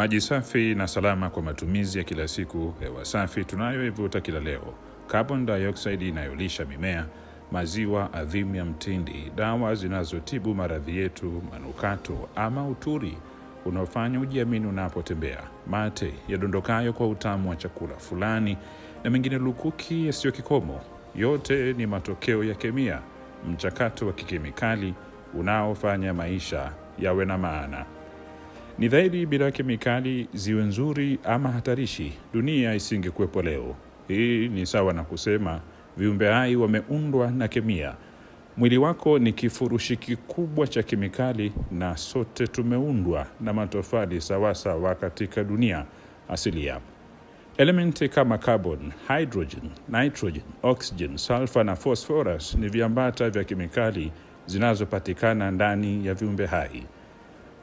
Maji safi na salama kwa matumizi ya kila siku, hewa safi tunayoivuta kila leo, carbon dioxide inayolisha mimea, maziwa adhimu ya mtindi, dawa zinazotibu maradhi yetu, manukato ama uturi unaofanya ujiamini unapotembea, mate yadondokayo kwa utamu wa chakula fulani na mengine lukuki yasiyo kikomo. Yote ni matokeo ya kemia, mchakato wa kikemikali unaofanya maisha yawe na maana. Ni dhahiri bila kemikali ziwe nzuri ama hatarishi, dunia isingekuwepo leo. Hii ni sawa na kusema viumbe hai wameundwa na kemia. Mwili wako ni kifurushi kikubwa cha kemikali na sote tumeundwa na matofali sawasawa katika dunia asilia. Elementi kama carbon, hydrogen, nitrogen, oxygen, sulfur na phosphorus ni viambata vya kemikali zinazopatikana ndani ya viumbe hai.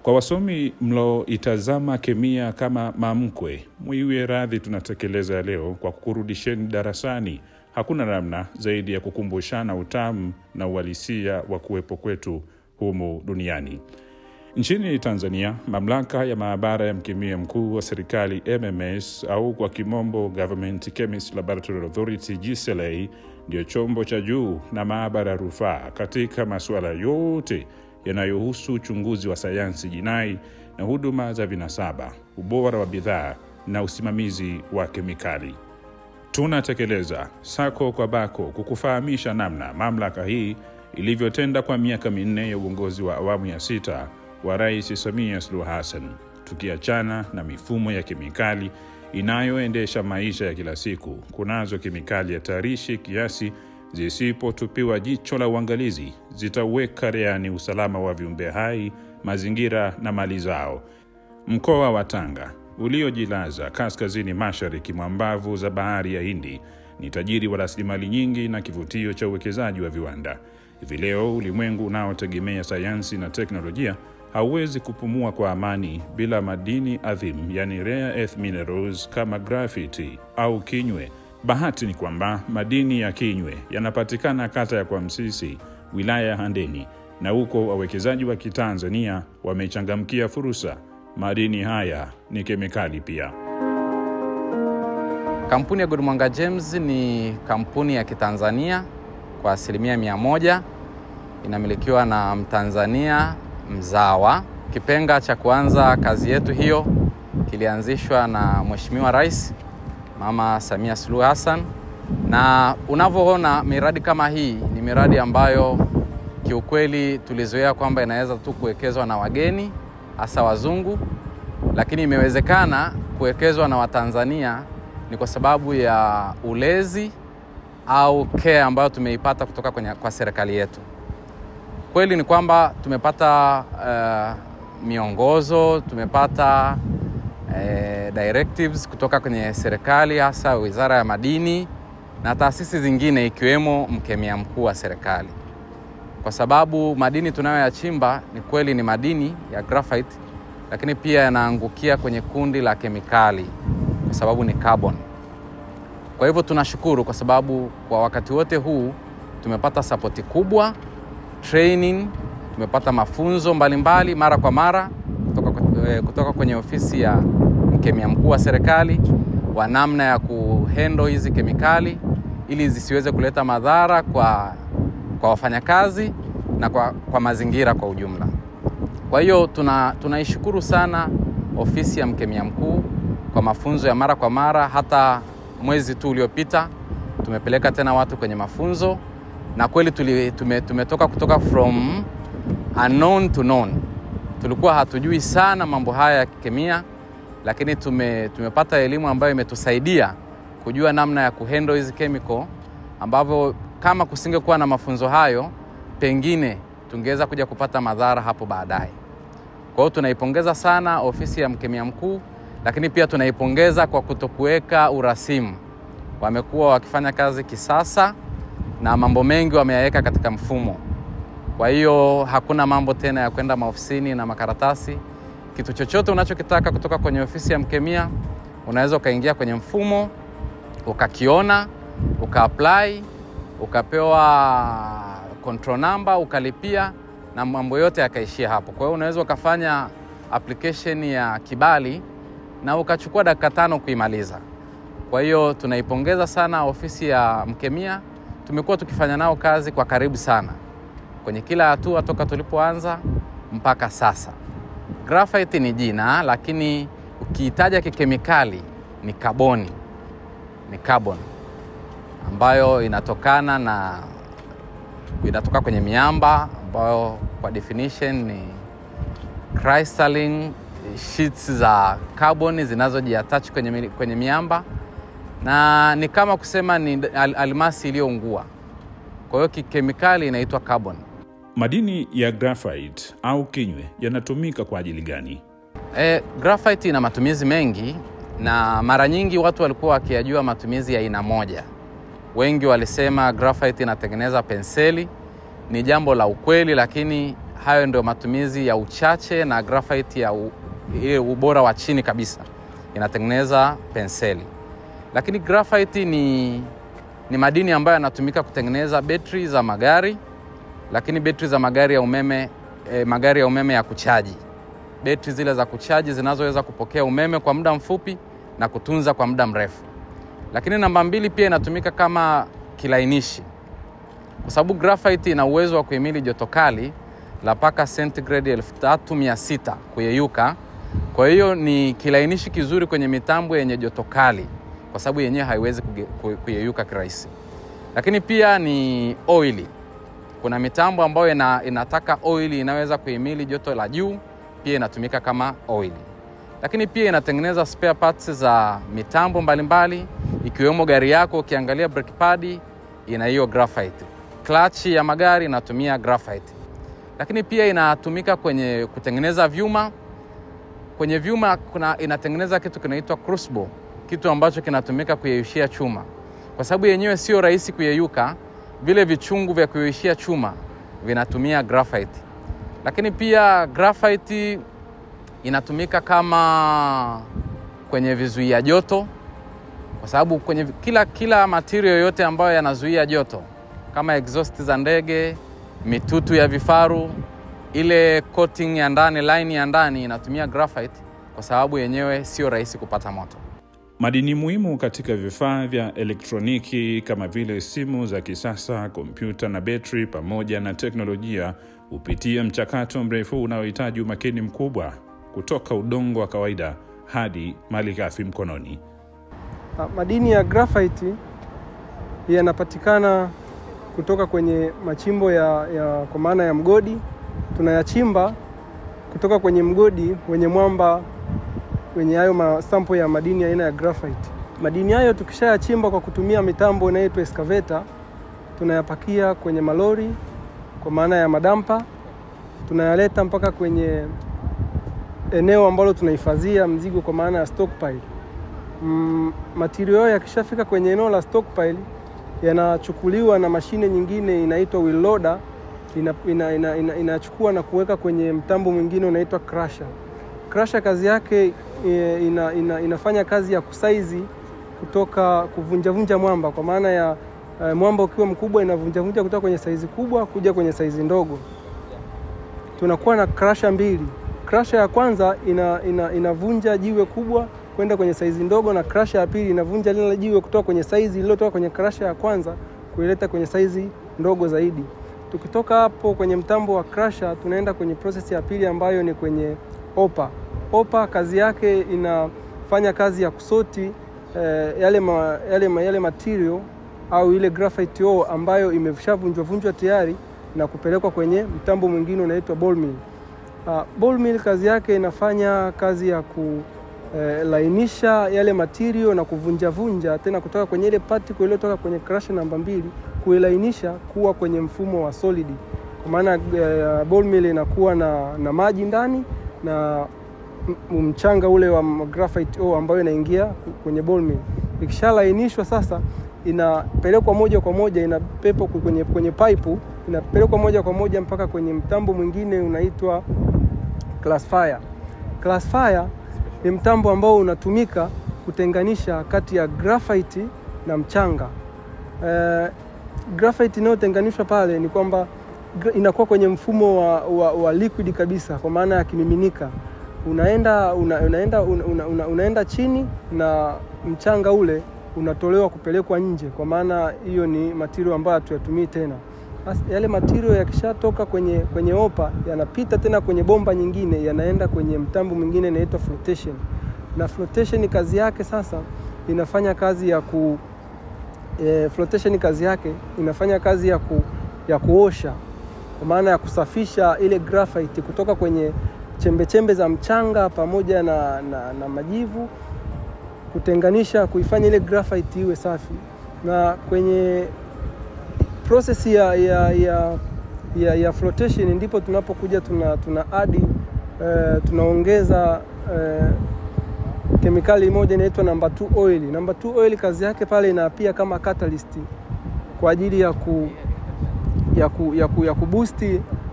Kwa wasomi mloitazama kemia kama mamkwe, muiwe radhi tunatekeleza leo kwa kukurudisheni darasani. Hakuna namna zaidi ya kukumbushana utamu na uhalisia wa kuwepo kwetu humu duniani. Nchini Tanzania, mamlaka ya maabara ya mkemia mkuu wa serikali MMS au kwa kimombo Government Chemist Laboratory Authority GCLA ndio chombo cha juu na maabara rufaa katika masuala yote yanayohusu uchunguzi wa sayansi jinai na huduma za vinasaba, ubora wa bidhaa na usimamizi wa kemikali. Tunatekeleza sako kwa bako kukufahamisha namna mamlaka hii ilivyotenda kwa miaka 4 ya uongozi wa awamu ya 6 wa Rais Samia Suluhu Hassan, tukiachana na mifumo ya kemikali inayoendesha maisha ya kila siku. Kunazo kemikali hatarishi kiasi zisipotupiwa jicho la uangalizi zitaweka rehani usalama wa viumbe hai, mazingira na mali zao. Mkoa wa Tanga uliojilaza kaskazini mashariki mwa mbavu za bahari ya Hindi ni tajiri wa rasilimali nyingi na kivutio cha uwekezaji wa viwanda. Hivi leo ulimwengu unaotegemea sayansi na teknolojia hauwezi kupumua kwa amani bila madini adhimu, yani rare earth minerals kama graphite au kinywe. Bahati ni kwamba madini ya kinywe yanapatikana kata ya Kwa Msisi, wilaya ya Handeni, na huko wawekezaji wa Kitanzania wamechangamkia fursa. Madini haya ni kemikali pia. Kampuni ya Godmwanga Gems ni kampuni ya Kitanzania kwa 100%. Inamilikiwa na Mtanzania mzawa. Kipenga cha kuanza kazi yetu hiyo kilianzishwa na Mheshimiwa Rais Mama Samia Suluhu Hassan, na unavyoona miradi kama hii ni miradi ambayo kiukweli tulizoea kwamba inaweza tu kuwekezwa na wageni hasa wazungu, lakini imewezekana kuwekezwa na Watanzania ni kwa sababu ya ulezi au care ambayo tumeipata kutoka kwa serikali yetu. Kweli ni kwamba tumepata miongozo, tumepata directives kutoka kwenye serikali, hasa Wizara ya Madini na taasisi zingine ikiwemo mkemia mkuu wa serikali. Kwa sababu madini tunayoyachimba ni kweli ni madini ya graphite, lakini pia yanaangukia kwenye kundi la kemikali kwa sababu ni carbon. Kwa hivyo tunashukuru kwa sababu kwa wakati wote huu tumepata support kubwa, training, tumepata mafunzo mbalimbali mara kwa mara kutoka kwenye ofisi ya mkemia mkuu wa serikali wa namna ya kuhandle hizi kemikali ili zisiweze kuleta madhara kwa wafanyakazi na kwa mazingira kwa ujumla. Kwa hiyo tunaishukuru sana ofisi ya mkemia mkuu kwa mafunzo ya mara kwa mara. Hata mwezi tu uliopita tumepeleka tena watu kwenye mafunzo, na kweli tumetoka kutoka from unknown to known. Tulikuwa hatujui sana mambo haya ya kemia, lakini tumepata elimu ambayo imetusaidia kujua namna ya kuhandle hizi chemical, ambavyo kama kusingekuwa na mafunzo hayo pengine tungeweza kuja kupata madhara hapo baadaye. Kwa hiyo tunaipongeza sana ofisi ya mkemia mkuu, lakini pia tunaipongeza kwa kutokuweka urasimu. Wamekuwa wakifanya kazi kisasa na mambo mengi wameyaweka katika mfumo. Kwa hiyo hakuna mambo tena ya kwenda maofisini na makaratasi. Kitu chochote unachokitaka kutoka kwenye ofisi ya mkemia unaweza ukaingia kwenye mfumo, ukakiona, ukaapply, ukapewa control number, ukalipia na mambo yote yakaishia hapo. Kwa hiyo unaweza ukafanya application ya kibali na ukachukua dakika 5 kuimaliza. Kwa hiyo tunaipongeza sana ofisi ya mkemia. Tumekuwa tukifanya nao kazi kwa karibu sana kwenye kila hatua toka tulipoanza mpaka sasa. Graphite ni jina, lakini ukiitaja kikemikali ni kaboni. Ni carbon ambayo inatoka kwenye miamba ambayo kwa definition ni crystalline sheets za carbon zinazojiattach kwenye miamba, na ni kama kusema ni almasi iliyoungua. Kwa hiyo kikemikali inaitwa carbon. Madini ya graphite au kinywe yanatumika kwa ajili gani? Graphite ina matumizi mengi, na mara nyingi watu walikuwa wakiyajua matumizi ya aina moja. Wengi walisema graphite inatengeneza penseli. Ni jambo la ukweli, lakini hayo ndio matumizi ya uchache, na graphite ya ubora wa chini kabisa inatengeneza penseli. Lakini graphite ni madini ambayo yanatumika kutengeneza betri za magari, lakini betri za magari ya umeme ya kuchaji. Betri zile za kuchaji zinazoweza kupokea umeme kwa muda mfupi na kutunza kwa muda mrefu. Lakini namba 2 pia inatumika kama kilainishi, kwa sababu graphite ina uwezo wa kuhimili joto kali la mpaka centigrade 3600 kuyeyuka. Kwa hiyo ni kilainishi kizuri kwenye mitambo yenye joto kali, kwa sababu yenyewe haiwezi kuyeyuka kirahisi. Lakini pia ni oili. Kuna mitambo ambayo inataka oili inaweza kuhimili joto la juu, pia inatumika kama oili. Lakini pia inatengeneza spare parts za mitambo mbalimbali, ikiwemo gari yako. Ukiangalia brake pad ina hiyo graphite. Clutch ya magari inatumia graphite. Lakini pia inatumika kwenye kutengeneza vyuma. Kwenye vyuma inatengeneza kitu kinaitwa crucible, kitu ambacho kinatumika kuyeyushia chuma. Kwa sababu yenyewe sio rahisi kuyeyuka, vile vichungu vya kuyeyushia chuma vinatumia graphite. Lakini pia graphite inatumika kama kwenye vizuia joto, kwa sababu kwenye kila material yote ambayo yanazuia joto, kama exhaust za ndege, mitutu ya vifaru, ile coating ya ndani, line ya ndani inatumia graphite, kwa sababu yenyewe sio rahisi kupata moto. Madini muhimu katika vifaa vya elektroniki kama vile simu za kisasa, kompyuta na betri, pamoja na teknolojia hupitia mchakato mrefu unaohitaji umakini mkubwa, kutoka udongo wa kawaida hadi malighafi mkononi. Madini ya graphite yanapatikana kutoka kwenye machimbo kwa maana ya mgodi. Tunayachimba kutoka kwenye mgodi wenye mwamba wenye hayo sample ya madini aina ya graphite. Madini hayo tukishayachimba kwa kutumia mitambo inayoitwa excavator, tunayapakia kwenye malori kwa maana ya madampa, tunayaleta mpaka kwenye eneo ambalo tunahifadhia mzigo kwa maana ya stockpile. Material yakishafika kwenye eneo la stockpile, yanachukuliwa na mashine nyingine inaitwa wheel loader, inachukua na kuweka kwenye mtambo mwingine unaitwa crusher. Crusher kazi yake inafanya kazi ya kusaizi, kutoka kuvunjavunja mwamba, kwa maana ya mwamba ukiwa mkubwa inavunjavunja kutoka kwenye saizi kubwa kuja kwenye saizi ndogo. Tunakuwa na crusher 2. Crusher ya kwanza inavunja jiwe kubwa kwenda kwenye saizi ndogo, na crusher ya pili inavunja lile jiwe kutoka kwenye saizi lililotoka kwenye crusher ya kwanza kuileta kwenye saizi ndogo zaidi. Tukitoka hapo kwenye mtambo wa crusher, tunaenda kwenye process ya pili ambayo ni kwenye hopper. Hopper kazi yake inafanya kazi ya kusoti yale material au ile graphite ore ambayo imeshavunjwa tayari na kupelekwa kwenye mtambo mwingine unaitwa ball mill. Ball mill kazi yake inafanya kazi ya kulainisha yale material na kuvunja tena kutoka kwenye ile particle iliyotoka kwenye crusher namba 2 kuilainisha kuwa kwenye mfumo wa solid. Kwa maana ball mill inakuwa na maji ndani na mchanga ule wa graphite ore ambayo inaingia kwenye ball mill. Ikishalainishwa sasa, inapelekwa moja kwa moja, inapepwa kwenye pipe, inapelekwa moja kwa moja mpaka kwenye mtambo mwingine unaitwa classifier. Classifier ni mtambo ambao unatumika kutenganisha kati ya graphite na mchanga. Graphite inayotenganishwa pale ni kwamba inakuwa kwenye mfumo wa liquid kabisa, kwa maana ya kimiminika. unaenda chini na mchanga ule unatolewa kupelekwa nje, kwa maana hiyo ni material ambayo hatuyatumii tena. Yale material yakishatoka kwenye opa yanapita tena kwenye bomba nyingine, yanaenda kwenye mtambo mwingine inaitwa flotation. Na flotation kazi yake sasa inafanya kazi ya kuosha, kwa maana ya kusafisha ile graphite kutoka kwenye chembe za mchanga pamoja na majivu, kutenganisha, kuifanya ile graphite iwe safi. Na kwenye process ya flotation ndipo tunapokuja tunaongeza kemikali moja inaitwa number 2 oil. Number 2 oil kazi yake pale inapia kama catalyst kwa ajili ya kuboost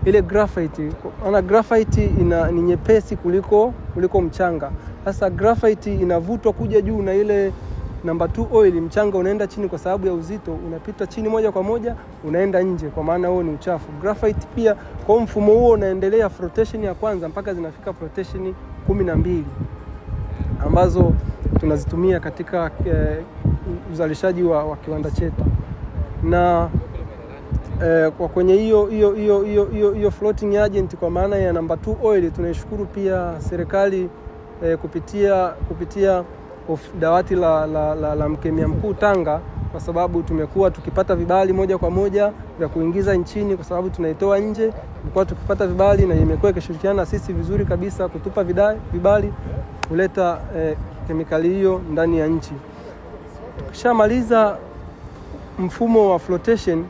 ile graphite. Ana graphite ni nyepesi kuliko mchanga. Sasa graphite inavutwa kuja juu na ile number 2 oil, mchanga unaenda chini kwa sababu ya uzito, unapita chini moja kwa moja unaenda nje, kwa maana huo ni uchafu. Graphite pia kwa mfumo huo unaendelea flotation ya kwanza mpaka zinafika flotation 12 ambazo tunazitumia katika uzalishaji wa kiwanda chetu. Na kwa kwenye hiyo floating agent kwa maana ya number 2 oil, tunaishukuru pia serikali kupitia dawati la mkemia mkuu Tanga, kwa sababu tumekuwa tukipata vibali moja kwa moja vya kuingiza nchini, kwa sababu tunaitoa nje. Tumekuwa tukipata vibali na imekuwa ikishirikiana na sisi vizuri kabisa kutupa vibali kuleta kemikali hiyo ndani ya nchi. Tukishamaliza mfumo wa flotation,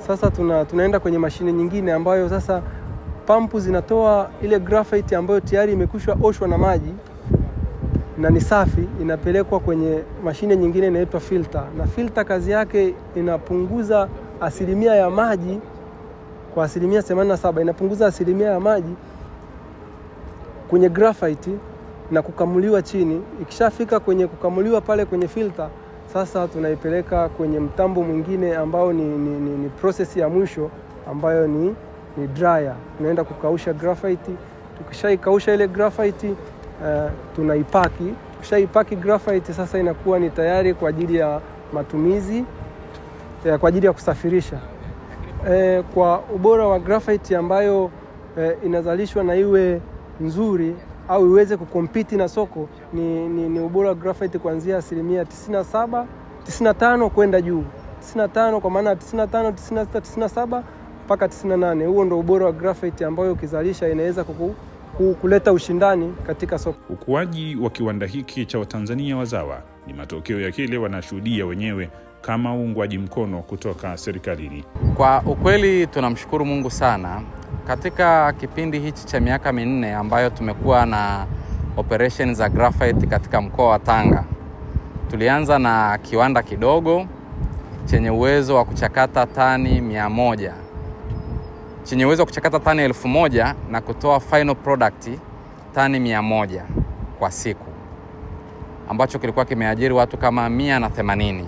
sasa tunaenda kwenye mashine nyingine ambayo sasa pampu zinatoa ile graphite ambayo tayari imekushwa oshwa na maji na ni safi, inapelekwa kwenye mashine nyingine inaitwa filter. Na filter kazi yake inapunguza asilimia ya maji kwa 87%, inapunguza asilimia ya maji kwenye graphite na kukamuliwa chini. Ikishafika kwenye kukamuliwa pale kwenye filter, sasa tunaipeleka kwenye mtambo mwingine ambao ni process ya mwisho ambayo ni dryer. Tunaenda kukausha graphite. Tukishaikausha ile graphite tunaipaki. Tukishaipaki graphite sasa inakuwa ni tayari kwa ajili ya matumizi, kwa ajili ya kusafirisha. Kwa ubora wa graphite ambayo inazalishwa na iwe nzuri au iweze kukompiti na soko, ni ubora wa graphite kuanzia 97, 95 kwenda juu. 95 kwa maana 95, 96, 97 mpaka 98. Huo ndio ubora wa graphite ambayo ukizalisha inaweza kuleta ushindani katika soko. Ukuaji wa kiwanda hiki cha Watanzania wazawa ni matokeo ya kile wanashuhudia wenyewe kama uungwaji mkono kutoka serikalini. Kwa ukweli tunamshukuru Mungu sana. Katika kipindi hichi cha miaka 4 ambayo tumekuwa na operation za graphite katika mkoa wa Tanga, tulianza na kiwanda kidogo chenye uwezo wa kuchakata tani 100, chenye uwezo wa kuchakata tani 1000 na kutoa final product tani 100 kwa siku, ambacho kilikuwa kimeajiri watu kama 180,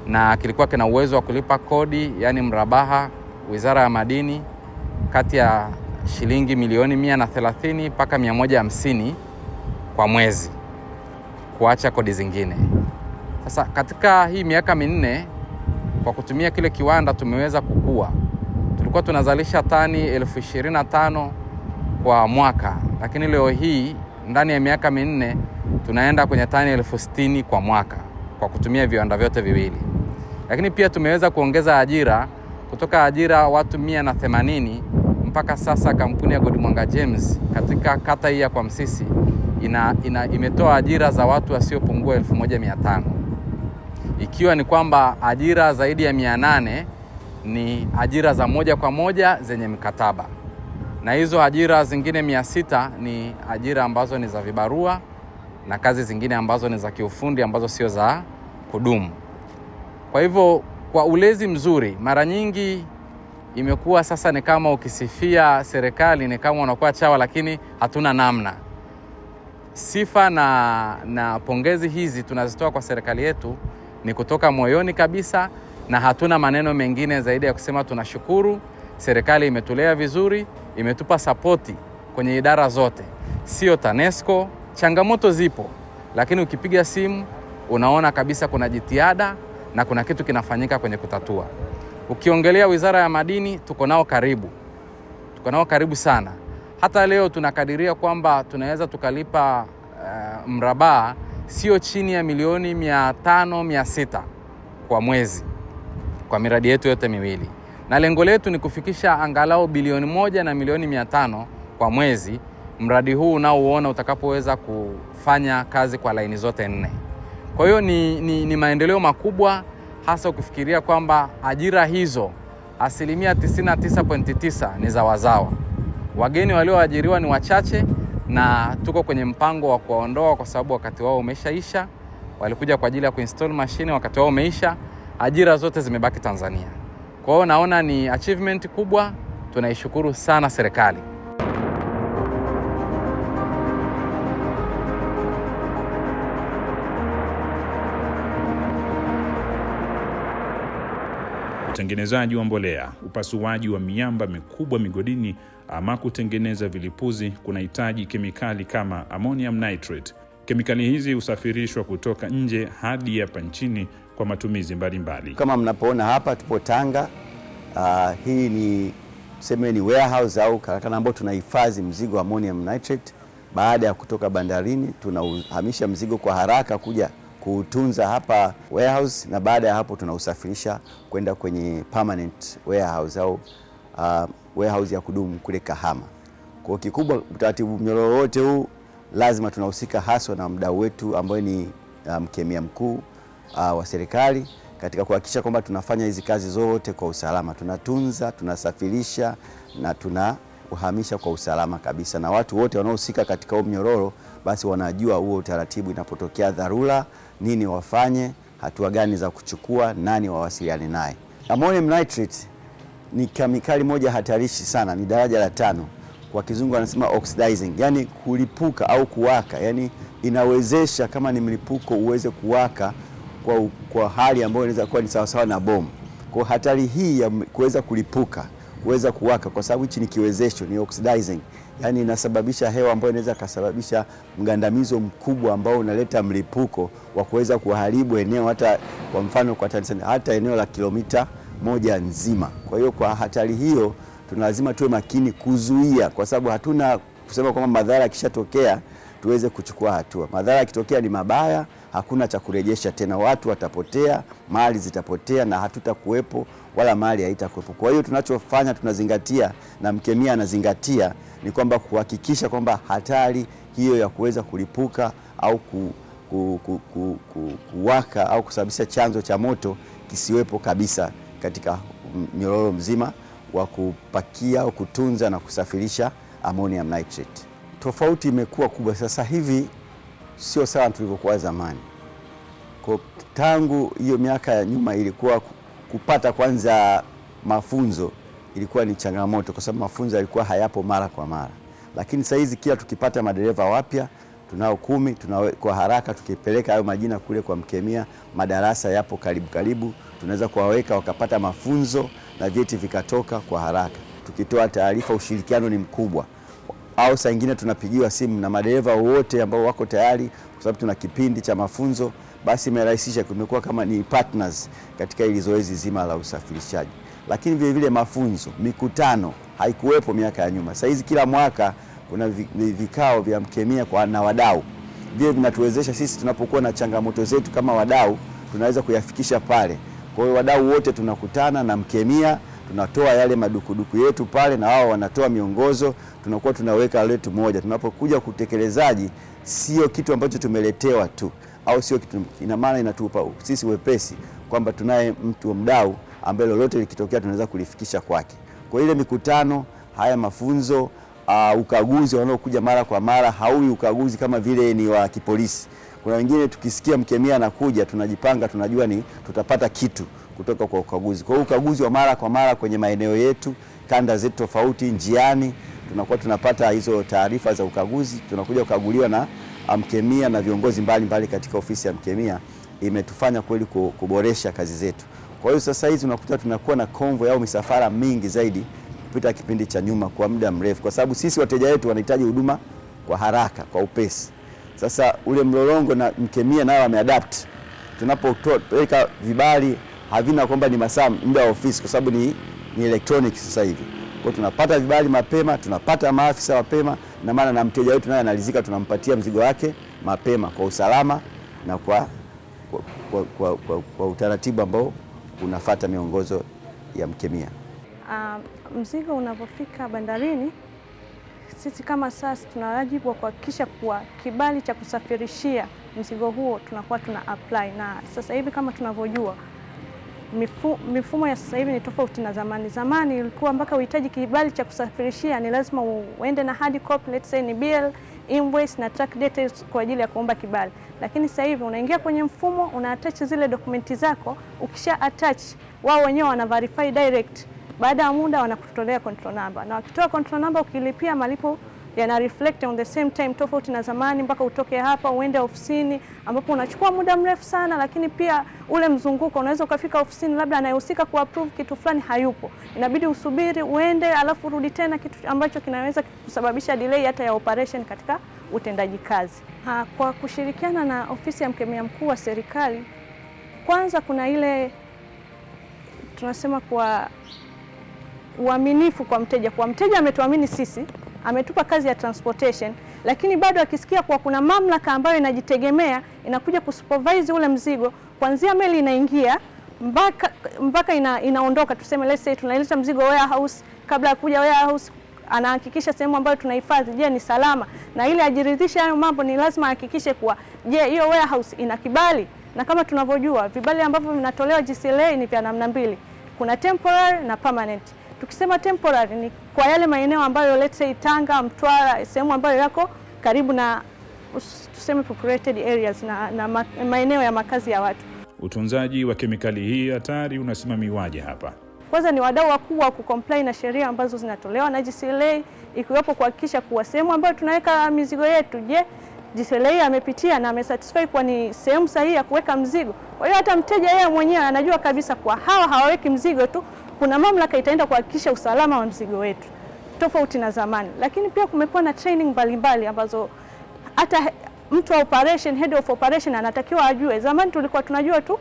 na kilikuwa kina uwezo wa kulipa kodi, yani mrabaha, Wizara ya Madini, kati ya shilingi milioni 130 mpaka 150 kwa mwezi, kuacha kodi zingine. Sasa katika hii miaka 4 kwa kutumia kile kiwanda tumeweza kukua. Tulikuwa tunazalisha tani 25,000 kwa mwaka, lakini leo hii ndani ya miaka 4 tunaenda kwenye tani 60,000 kwa mwaka kwa kutumia viwanda vyote viwili. Lakini pia tumeweza kuongeza ajira kutoka ajira watu 180 mpaka sasa kampuni ya Godmwanga James katika kata hii ya Kwa Msisi imetoa ajira za watu wasiopungua 1500, ikiwa ni kwamba ajira zaidi ya 800 ni ajira za moja kwa moja zenye mkataba, na hizo ajira zingine 600 ni ajira ambazo ni za vibarua na kazi zingine ambazo ni za kiufundi ambazo sio za kudumu. Kwa hivyo kwa ulezi mzuri, mara nyingi imekuwa sasa ni kama ukisifia serikali ni kama unakuwa chawa, lakini hatuna namna. Sifa na pongezi hizi tunazitoa kwa serikali yetu ni kutoka moyoni kabisa, na hatuna maneno mengine zaidi ya kusema tunashukuru. Serikali imetulea vizuri, imetupa sapoti kwenye idara zote. sio TANESCO. Changamoto zipo, lakini ukipiga simu unaona kabisa kuna jitihada na kuna kitu kinafanyika kwenye kutatua. Ukiongelea Wizara ya Madini, tuko nao karibu sana. Hata leo tunakadiria kwamba tunaweza tukalipa mrabaa sio chini ya milioni 500-600 kwa mwezi kwa miradi yetu yote miwili, na lengo letu ni kufikisha angalau bilioni 1 na milioni 500 kwa mwezi, mradi huu unaoona utakapoweza kufanya kazi kwa laini zote 4. Kwa hiyo ni maendeleo makubwa, hasa ukifikiria kwamba ajira hizo 99.9% ni za wazawa. Wageni walioajiriwa ni wachache, na tuko kwenye mpango wa kuwaondoa kwa sababu wakati wao umeshaisha. Walikuja kwa ajili ya kuinstall machine, wakati wao umeisha. Ajira zote zimebaki Tanzania. Kwa hiyo naona ni achievement kubwa, tunaishukuru sana serikali. Utengenezaji wa mbolea, upasuaji wa miamba mikubwa migodini ama kutengeneza vilipuzi kunahitaji kemikali kama ammonium nitrate. Kemikali hizi husafirishwa kutoka nje hadi hapa nchini kwa matumizi mbalimbali. Kama mnapoona hapa tupo Tanga. Hii ni tuseme ni warehouse au karakana ambayo tunahifadhi mzigo wa ammonium nitrate. Baada ya kutoka bandarini, tunahamisha mzigo kwa haraka kuja kutunza hapa warehouse, na baada ya hapo tunausafirisha kwenda kwenye permanent warehouse au warehouse ya kudumu kule Kahama. Kwa kikubwa, utaratibu mnyororo wote huu lazima tunahusika haswa na mdau wetu ambaye ni mkemia mkuu wa serikali katika kuhakikisha kwamba tunafanya hizi kazi zote kwa usalama. Tunatunza, tunasafirisha na tunauhamisha kwa usalama kabisa, na watu wote wanaohusika katika huo mnyororo basi wanajua huo utaratibu. Inapotokea dharura, nini wafanye, hatua gani za kuchukua, nani wawasiliane naye. Ammonium nitrate ni kemikali moja hatarishi sana, ni daraja la 5. Kwa kizungu wanasema oxidizing, yani kulipuka au kuwaka. Yani inawezesha kama ni mlipuko uweze kuwaka kwa hali ambayo inaweza kuwa ni sawasawa na bomu. Kwa hatari hii ya kuweza kulipuka, kuweza kuwaka, kwa sababu hichi ni kiwezesho, ni oxidizing, yani inasababisha hewa ambayo inaweza kusababisha mgandamizo mkubwa ambao unaleta mlipuko wa kuweza kuharibu eneo, hata kwa mfano kwa Tanzania hata eneo la kilomita 1 nzima. Kwa hiyo kwa hatari hiyo tunalazima tuwe makini kuzuia, kwa sababu hatuna kusema kwamba madhara yakishatokea tuweze kuchukua hatua. Madhara yakitokea ni mabaya, hakuna cha kurejesha tena, watu watapotea, mali zitapotea na hatutakuwepo wala mali haitakuwepo. Kwa hiyo tunachofanya, tunazingatia na mkemia anazingatia, ni kwamba kuhakikisha kwamba hatari hiyo ya kuweza kulipuka au kuwaka au kusababisha chanzo cha moto kisiwepo kabisa katika mnyororo mzima wa kupakia au kutunza na kusafirisha ammonium nitrate. Tofauti imekuwa kubwa sasa hivi, sio sawa tulivyokuwa zamani. Kwa tangu hiyo miaka ya nyuma ilikuwa kupata kwanza mafunzo ilikuwa ni changamoto, kwa sababu mafunzo yalikuwa hayapo mara kwa mara. Lakini sasa hizi kila tukipata madereva wapya, tunao 10, kwa haraka tukipeleka hayo majina kule kwa mkemia, madarasa yapo karibu, tunaweza kuwaweka wakapata mafunzo na vyeti vikatoka kwa haraka. Tukitoa taarifa, ushirikiano ni mkubwa. Au saa nyingine tunapigiwa simu na madereva wote ambao wako tayari, kwa sababu tuna kipindi cha mafunzo, basi imerahisisha, kumekuwa kama ni partners katika hili zoezi zima la usafirishaji. Lakini vile vile mafunzo, mikutano haikuwepo miaka ya nyuma. Sasa hizi kila mwaka kuna vikao vya mkemia na wadau. Vile vinatuwezesha sisi tunapokuwa na changamoto zetu kama wadau, tunaweza kuyafikisha pale. Kwa hiyo wadau wote tunakutana na mkemia, tunatoa yale madukuduku yetu pale na wao wanatoa miongozo, tunakuwa tunaweka letu moja. Tunapokuja kutekelezaji, sio kitu ambacho tumeletewa tu au sio kitu, ina maana inatupa sisi wepesi kwamba tunaye mtu wa mdau ambaye lolote likitokea tunaweza kulifikisha kwake. Kwa ile mikutano, haya mafunzo, ukaguzi wanaokuja mara kwa mara, haui ukaguzi kama vile ni wa kipolisi. Kuna wengine tukisikia mkemia anakuja, tunajipanga, tunajua ni tutapata kitu kutoka kwa ukaguzi. Kwa hiyo ukaguzi wa mara kwa mara kwenye maeneo yetu, kanda zetu tofauti, njiani tunakuwa tunapata hizo taarifa za ukaguzi, tunakuja kukaguliwa na mkemia na viongozi mbalimbali katika ofisi ya mkemia. Imetufanya kweli kuboresha kazi zetu. Kwa hiyo sasa hizi unakuta tunakuwa na convoy au misafara mingi zaidi kupita kipindi cha nyuma kwa muda mrefu, kwa sababu sisi wateja wetu wanahitaji huduma kwa haraka, kwa upesi. Sasa ule mlolongo na mkemia nao wameadapt. Tunapopeleka vibali havina kwamba ni masaa muda wa ofisi, kwa sababu ni electronic sasa hivi. Kwa tunapata vibali mapema, tunapata maafisa mapema, na maana na mteja wetu naye analizika, tunampatia mzigo wake mapema kwa usalama na kwa utaratibu ambao unafuata miongozo ya mkemia. Mzigo unapofika bandarini, sisi kama SAS tuna wajibu wa kuhakikisha kuwa kibali cha kusafirishia mzigo huo tunakuwa tuna apply, na sasa hivi kama tunavyojua mifumo ya sasa hivi ni tofauti na zamani. Zamani ilikuwa mpaka uhitaji kibali cha kusafirishia ni lazima uende na hard copy, let's say ni bill, invoice na track details kwa ajili ya kuomba kibali. Lakini sasa hivi unaingia kwenye mfumo, una attach zile dokumenti zako, ukisha attach wao wenyewe wana verify direct. Baada ya muda wanakutolea control number, na wakitoa control number ukilipia, malipo yana reflect on the same time, tofauti na zamani mpaka utoke hapa uende ofisini ambapo unachukua muda mrefu sana. Lakini pia ule mzunguko, unaweza ukafika ofisini labda anayehusika ku approve kitu fulani hayupo, inabidi usubiri uende alafu rudi tena, kitu ambacho kinaweza kusababisha delay hata ya operation katika utendaji kazi. Kwa kushirikiana na ofisi ya mkemia mkuu wa serikali, kwanza kuna ile tunasema kwa uaminifu kwa mteja. Kwa mteja ametuamini sisi, ametupa kazi ya transportation, lakini bado akisikia kuwa kuna mamlaka ambayo inajitegemea inakuja kusupervise ule mzigo kuanzia meli inaingia mpaka inaondoka, tuseme let's say tunaleta mzigo warehouse, kabla ya kuja warehouse anahakikisha sehemu ambayo tunahifadhi, je, ni salama, na ili ajiridhishe hayo mambo ni lazima ahakikishe kuwa je, hiyo warehouse ina kibali. Na kama tunavyojua vibali ambavyo vinatolewa GCLA ni vya namna mbili, kuna temporary na permanent. Tukisema temporary ni kwa yale maeneo ambayo let's say Tanga, Mtwara, sehemu ambayo yako karibu na tuseme populated areas na maeneo ya makazi ya watu. Utunzaji wa kemikali hii hatari unasimamiwaje hapa? Kwanza ni wadau wakubwa wa kucomply na sheria ambazo zinatolewa na GCLA, ikiwepo kuhakikisha kuwa sehemu ambayo tunaweka mizigo yetu, je, GCLA amepitia na amesatisfy kwa ni sehemu sahihi ya kuweka mzigo. Kwa hiyo hata mteja yeye mwenyewe anajua kabisa kwa hawa hawaweki mzigo tu, kuna mamlaka itaenda kuhakikisha usalama wa mzigo wetu, tofauti na zamani. Lakini pia kumekuwa na training mbalimbali ambazo hata mtu wa operation, head of operation anatakiwa ajue. Zamani tulikuwa tunajua tu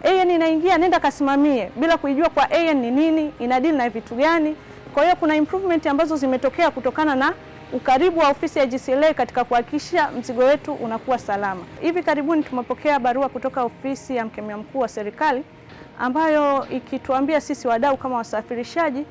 AN inaingia, nenda kasimamie, bila kuijua kwa AN ni nini, inadili na vitu gani. Kwa hiyo kuna improvement ambazo zimetokea kutokana na ukaribu wa ofisi ya GCLA katika kuhakikisha mzigo wetu unakuwa salama. Hivi karibuni tumepokea barua kutoka ofisi ya mkemia mkuu wa serikali ambayo ikituambia sisi wadau kama wasafirishaji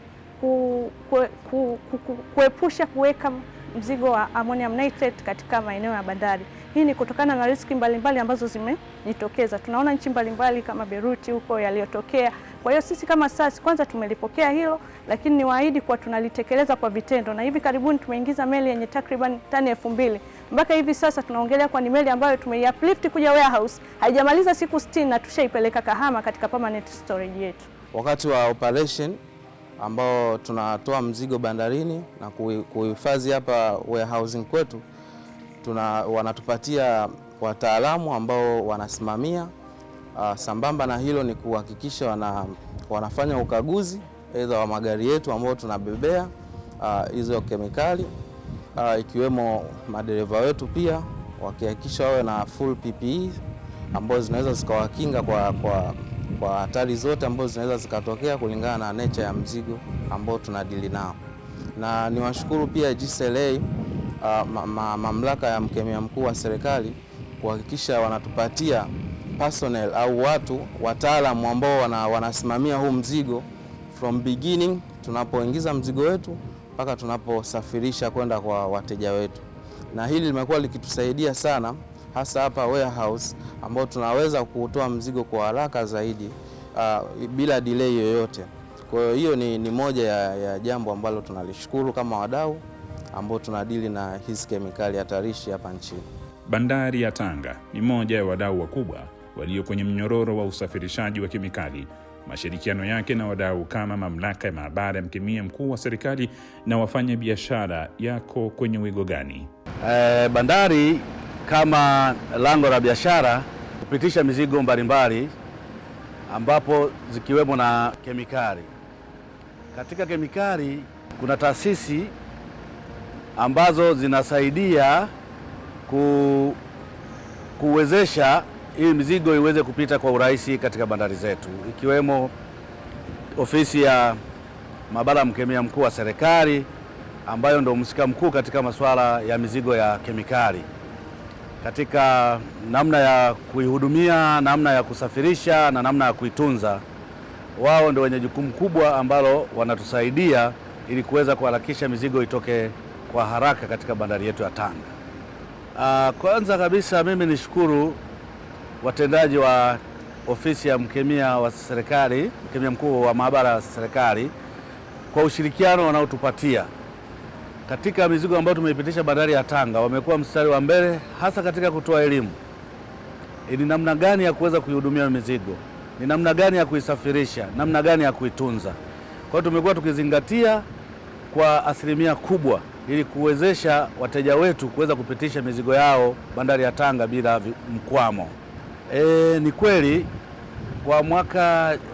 kuepusha kuweka mzigo wa ammonium nitrate katika maeneo ya bandari. Hii ni kutokana na riski mbalimbali ambazo zimejitokeza. Tunaona nchi mbalimbali kama Beirut huko yaliyotokea. Kwa hiyo sisi kama SAS kwanza tumelipokea hilo, lakini niwaahidi kwa tunalitekeleza kwa vitendo, na hivi karibuni tumeingiza meli yenye takriban tani 2000. Mpaka hivi sasa tunaongelea kwa ni meli ambayo tumeiuplift kuja warehouse, haijamaliza siku 60 na tushaipeleka Kahama katika permanent storage yetu. Wakati wa operation ambao tunatoa mzigo bandarini na kuhifadhi hapa warehousing kwetu, wanatupatia wataalamu ambao wanasimamia. Sambamba na hilo ni kuhakikisha wanafanya ukaguzi aidha wa magari yetu ambao tunabebea hizo kemikali, ikiwemo madereva wetu pia wakihakikisha wawe na full PPE ambazo zinaweza zikawakinga kwa hatari zote ambazo zinaweza zikatokea kulingana na nature ya mzigo ambao tunadili nao. Na niwashukuru pia GCLA, mamlaka ya mkemia mkuu wa serikali, kuhakikisha wanatupatia personnel au wataalamu ambao wanasimamia huu mzigo from beginning, tunapoingiza mzigo wetu mpaka tunaposafirisha kwenda kwa wateja wetu. Na hili limekuwa likitusaidia sana, hasa hapa warehouse ambao tunaweza kutoa mzigo kwa haraka zaidi bila delay yoyote. Kwa hiyo ni moja ya jambo ambalo tunalishukuru kama wadau ambao tunadili na hizi kemikali hatarishi hapa nchini. Bandari ya Tanga ni moja ya wadau wakubwa walio kwenye mnyororo wa usafirishaji wa kemikali. Mashirikiano yake na wadau kama mamlaka ya maabara ya mkemia mkuu wa serikali na wafanya biashara yako kwenye wigo gani? Bandari kama lango la biashara kupitisha mizigo mbalimbali ambapo zikiwemo na kemikali. Katika kemikali kuna taasisi ambazo zinasaidia kuwezesha hii mizigo iweze kupita kwa urahisi katika bandari zetu, ikiwemo ofisi ya maabara ya mkemia mkuu wa serikali ambayo ndio mhusika mkuu katika masuala ya mizigo ya kemikali, katika namna ya kuihudumia, namna ya kusafirisha na namna ya kuitunza. Wao ndio wenye jukumu kubwa ambalo wanatusaidia ili kuweza kuharakisha mizigo itoke kwa haraka katika bandari yetu ya Tanga. Kwanza kabisa mimi nishukuru watendaji wa ofisi ya mkemia wa serikali, mkemia mkuu wa maabara ya serikali kwa ushirikiano wanaotupatia katika mizigo ambayo tumeipitisha bandari ya Tanga. Wamekuwa mstari wa mbele hasa katika kutoa elimu ni namna gani ya kuweza kuihudumia mizigo, ni namna gani ya kuisafirisha, namna gani ya kuitunza. Kwa hiyo tumekuwa tukizingatia kwa asilimia kubwa ili kuwezesha wateja wetu kuweza kupitisha mizigo yao bandari ya Tanga bila mkwamo. Ni kweli kwa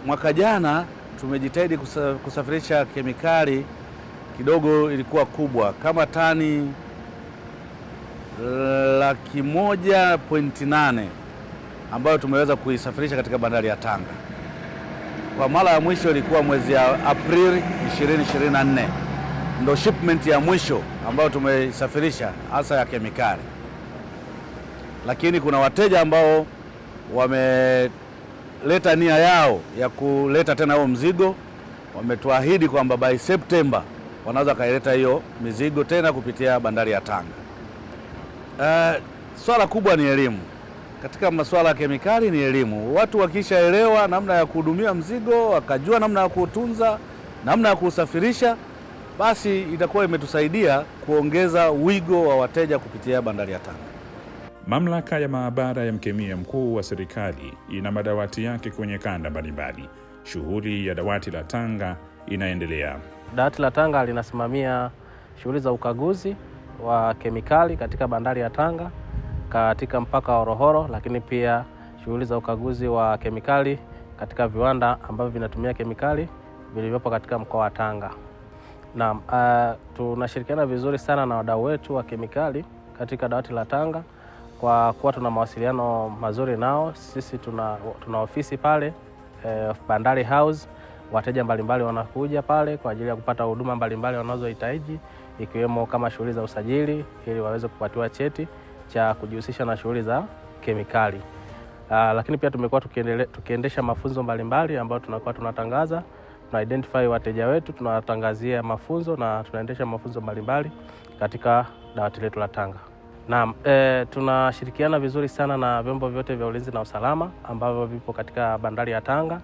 mwaka jana tumejitahidi kusafirisha kemikali kidogo, ilikuwa kubwa kama tani 1.8 ambayo tumeweza kuisafirisha katika bandari ya Tanga. Kwa mara ya mwisho ilikuwa mwezi ya Aprili 2024, ndio shipment ya mwisho ambayo tumeisafirisha hasa ya kemikali. Lakini kuna wateja ambao wameleta nia yao ya kuleta tena huo mzigo, wametuahidi kwamba by September wanaweza kaileta hiyo mizigo tena kupitia bandari ya Tanga. Swala kubwa ni elimu. Katika masuala ya kemikali ni elimu. Watu wakishaelewa namna ya kuhudumia mzigo, wakajua namna ya kuutunza, namna ya kuusafirisha, basi itakuwa imetusaidia kuongeza wigo wa wateja kupitia bandari ya Tanga. Mamlaka ya maabara ya mkemia mkuu wa serikali ina madawati yake kwenye kanda mbalimbali. Shughuli ya dawati la Tanga inaendelea. Dawati la Tanga linasimamia shughuli za ukaguzi wa kemikali katika bandari ya Tanga katika mpaka wa Horohoro, lakini pia shughuli za ukaguzi wa kemikali katika viwanda ambavyo vinatumia kemikali vilivyopo katika mkoa wa Tanga. Naam, tunashirikiana vizuri sana na wadau wetu wa kemikali katika dawati la Tanga kwa kuwa tuna mawasiliano mazuri nao. Sisi tuna ofisi pale Bandari House. Wateja mbalimbali wanakuja pale kwa ajili ya kupata huduma mbalimbali wanazohitaji, ikiwemo kama shughuli za usajili ili waweze kupatiwa cheti cha kujihusisha na shughuli za kemikali. Lakini pia tumekuwa tukiendesha mafunzo mbalimbali ambayo tunakuwa tunatangaza, tuna identify wateja wetu, tunawatangazia mafunzo na tunaendesha mafunzo mbalimbali katika dawati letu la Tanga. Naam, tunashirikiana vizuri sana na vyombo vyote vya ulinzi na usalama ambavyo vipo katika bandari ya Tanga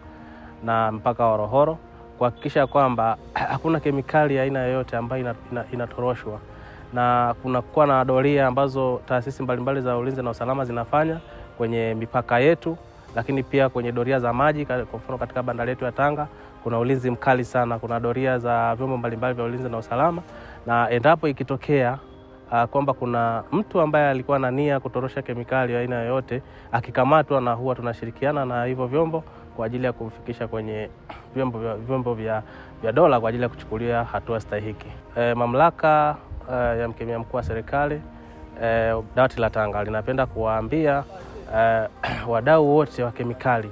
na mpaka wa Horohoro kuhakikisha kwamba hakuna kemikali aina yoyote ambayo inatoroshwa, na kunakuwa na doria ambazo taasisi mbalimbali za ulinzi na usalama zinafanya kwenye mipaka yetu, lakini pia kwenye doria za maji. Kwa mfano katika bandari yetu ya Tanga kuna ulinzi mkali sana, kuna doria za vyombo mbalimbali vya ulinzi na usalama, na endapo ikitokea kwamba kuna mtu ambaye alikuwa na nia kutorosha kemikali aina yoyote akikamatwa, na huwa tunashirikiana na hivyo vyombo kwa ajili ya kufikisha kwenye vyombo vya dola kwa ajili ya kuchukulia hatua stahiki. Mamlaka ya mkemia mkuu wa serikali dawati la Tanga linapenda kuwaambia wadau wote wa kemikali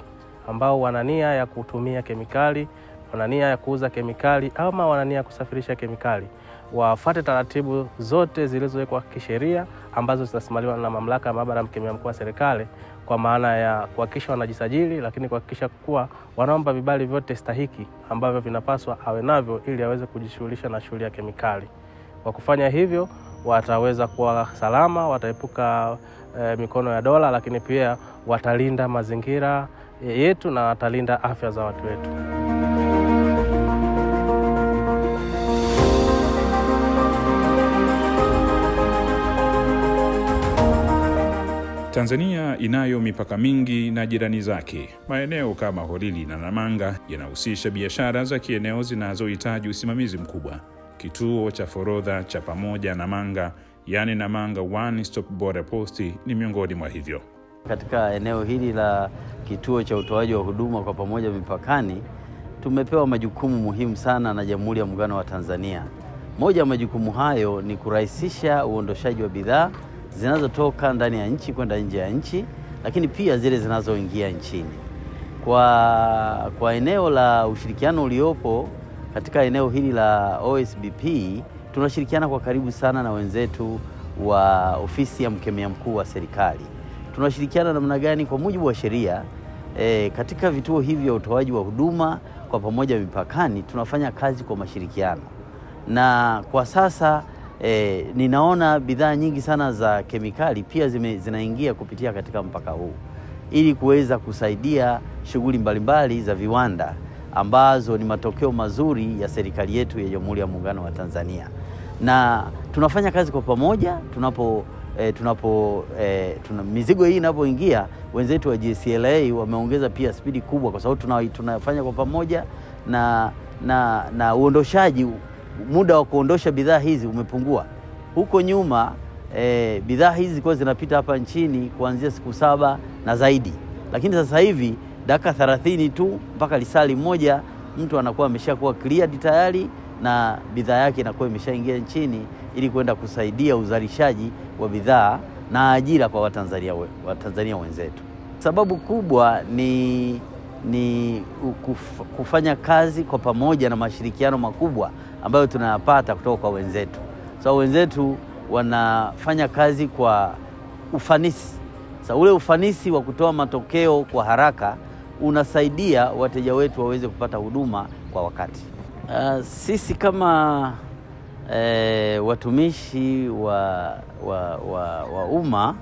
ambao wana nia ya kutumia kemikali, wana nia ya kuuza kemikali ama wana nia ya kusafirisha kemikali, wafuate taratibu zote zilizowekwa kisheria ambazo zitasimamiwa na mamlaka ya maabara ya mkemia mkuu wa serikali, kwa maana ya kuhakikisha wanajisajili, lakini kuhakikisha kuwa wanaomba vibali vyote stahiki ambavyo vinapaswa awe navyo ili aweze kujishughulisha na shughuli ya kemikali. Kwa kufanya hivyo wataweza kuwa salama, wataepuka mikono ya dola, lakini pia watalinda mazingira yetu na watalinda afya za watu wetu. Tanzania inayo mipaka mingi na jirani zake. Maeneo kama Holili na Namanga yanahusisha biashara za kieneo zinazohitaji usimamizi mkubwa. Kituo cha forodha cha pamoja Namanga, yani Namanga One Stop Border Post, ni miongoni mwa hivyo. Katika eneo hili la kituo cha utoaji wa huduma kwa pamoja mipakani, tumepewa majukumu muhimu sana na Jamhuri ya Muungano wa Tanzania. Moja ya majukumu hayo ni kurahisisha uondoshaji wa bidhaa zinazotoka ndani ya nchi kwenda nje ya nchi, lakini pia zile zinazoingia nchini. Kwa eneo la ushirikiano uliopo katika eneo hili la OSBP, tunashirikiana kwa karibu sana na wenzetu wa ofisi ya mkemia mkuu wa serikali. Tunashirikiana namna gani? Kwa mujibu wa sheria, katika vituo hivi vya utoaji wa huduma kwa pamoja mipakani tunafanya kazi kwa mashirikiano, na kwa sasa ninaona bidhaa nyingi sana za kemikali pia zinaingia kupitia katika mpaka huu ili kuweza kusaidia shughuli mbalimbali za viwanda ambazo ni matokeo mazuri ya serikali yetu ya Jamhuri ya Muungano wa Tanzania. Na tunafanya kazi kwa pamoja mizigo hii inapoingia, wenzetu wa GCLA wameongeza pia spidi kubwa, kwa sababu tunafanya kwa pamoja na uondoshaji, muda wa kuondosha bidhaa hizi umepungua. Huko nyuma bidhaa hizi zilikuwa zinapita hapa nchini kuanzia siku 7 na zaidi, lakini sasa hivi dakika 30 tu mpaka lisali moja mtu anakuwa ameshakuwa cleared tayari na bidhaa yake inakuwa imeshaingia nchini ili kwenda kusaidia uzalishaji wa bidhaa na ajira kwa Watanzania wenzetu. Sababu kubwa ni kufanya kazi kwa pamoja na mashirikiano makubwa ambayo tunayapata kutoka kwa wenzetu. Wenzetu wanafanya kazi kwa ufanisi. Ule ufanisi wa kutoa matokeo kwa haraka unasaidia wateja wetu waweze kupata huduma kwa wakati. Sisi kama watumishi wa umma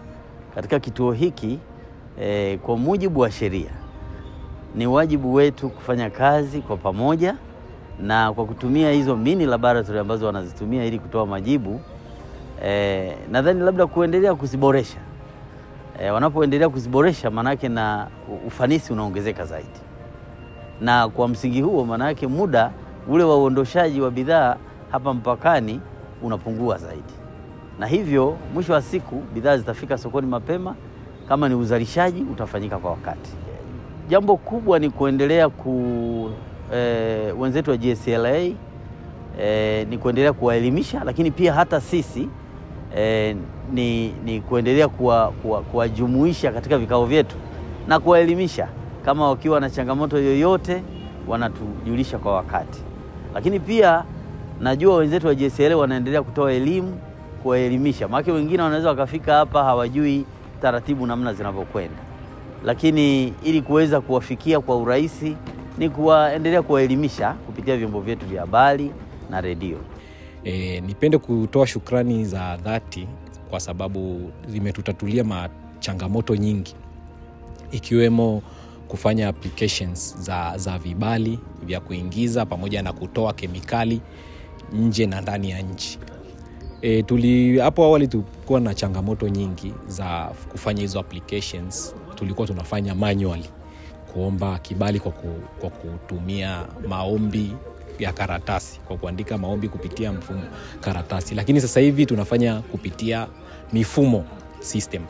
katika kituo hiki, kwa mujibu wa sheria ni wajibu wetu kufanya kazi kwa pamoja na kwa kutumia hizo mini laboratory ambazo wanazitumia ili kutoa majibu. Nadhani labda kuendelea kuziboresha. Wanapoendelea kuziboresha, manake na ufanisi unaongezeka zaidi, na kwa msingi huo manake muda ule wa uondoshaji wa bidhaa hapa mpakani unapungua zaidi, na hivyo mwisho wa siku bidhaa zitafika sokoni mapema. Kama ni uzalishaji utafanyika kwa wakati. Jambo kubwa ni kuendelea wenzetu wa GCLA ni kuendelea kuwaelimisha, lakini pia hata sisi ni kuendelea kuwajumuisha katika vikao vyetu na kuwaelimisha. Kama wakiwa na changamoto yoyote wanatujulisha kwa wakati. Lakini pia najua wenzetu wa GCLA wanaendelea kutoa elimu, kuwaelimisha. Maana wengine wanaweza wakafika hapa hawajui taratibu namna zinavyokwenda, lakini ili kuweza kuwafikia kwa urahisi ni kuendelea kuwaelimisha kupitia vyombo vyetu vya habari na redio. Nipende kutoa shukrani za dhati kwa sababu zimetutatulia changamoto nyingi, ikiwemo kufanya applications za vibali vya kuingiza pamoja na kutoa kemikali nje na ndani ya nchi. Hapo awali tulikuwa na changamoto nyingi za kufanya hizo applications. Tulikuwa tunafanya manually, kuomba kibali kwa kutumia maombi ya karatasi, kwa kuandika maombi kupitia mfumo karatasi, lakini sasa hivi tunafanya kupitia mifumo system.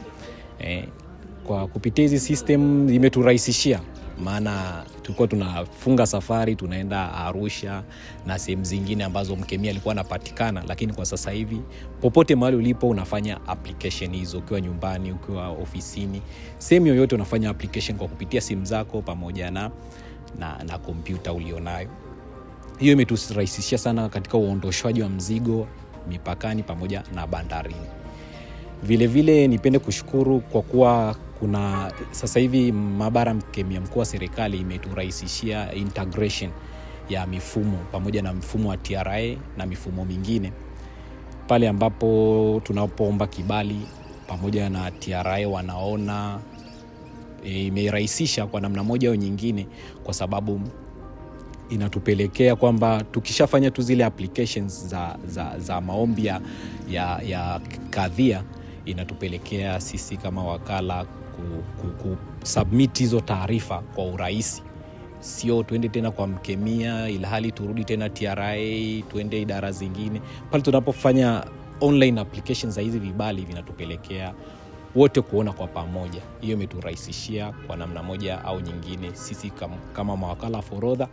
Kwa kupitia hizi system imeturahisishia, maana tulikuwa tunafunga safari tunaenda Arusha na sehemu zingine ambazo mkemia alikuwa anapatikana, lakini kwa sasa hivi popote mahali ulipo unafanya application hizo, ukiwa nyumbani, ukiwa ofisini, sehemu yoyote unafanya application kwa kupitia simu zako pamoja na kompyuta ulionayo. Hiyo imeturahisishia sana katika uondoshaji wa mzigo mipakani pamoja na bandarini. Vile vile nipende kushukuru kwa kuwa kuna sasa hivi maabara mkemia mkuu wa serikali imeturahisishia integration ya mifumo pamoja na mfumo wa TRA na mifumo mingine. Pale ambapo tunapoomba kibali pamoja na TRA wanaona, imerahisisha kwa namna moja au nyingine, kwa sababu inatupelekea kwamba tukishafanya tu zile applications za maombi ya kadhia, inatupelekea sisi kama wakala kusubmit hizo taarifa kwa urahisi. Sio tuende tena kwa mkemia ilhali turudi tena TRA, tuende idara zingine. Pale tunapofanya online applications za hizi vibali, vinatupelekea wote kuona kwa pamoja. Hiyo imeturahisishia kwa namna moja au nyingine sisi kama mawakala forodha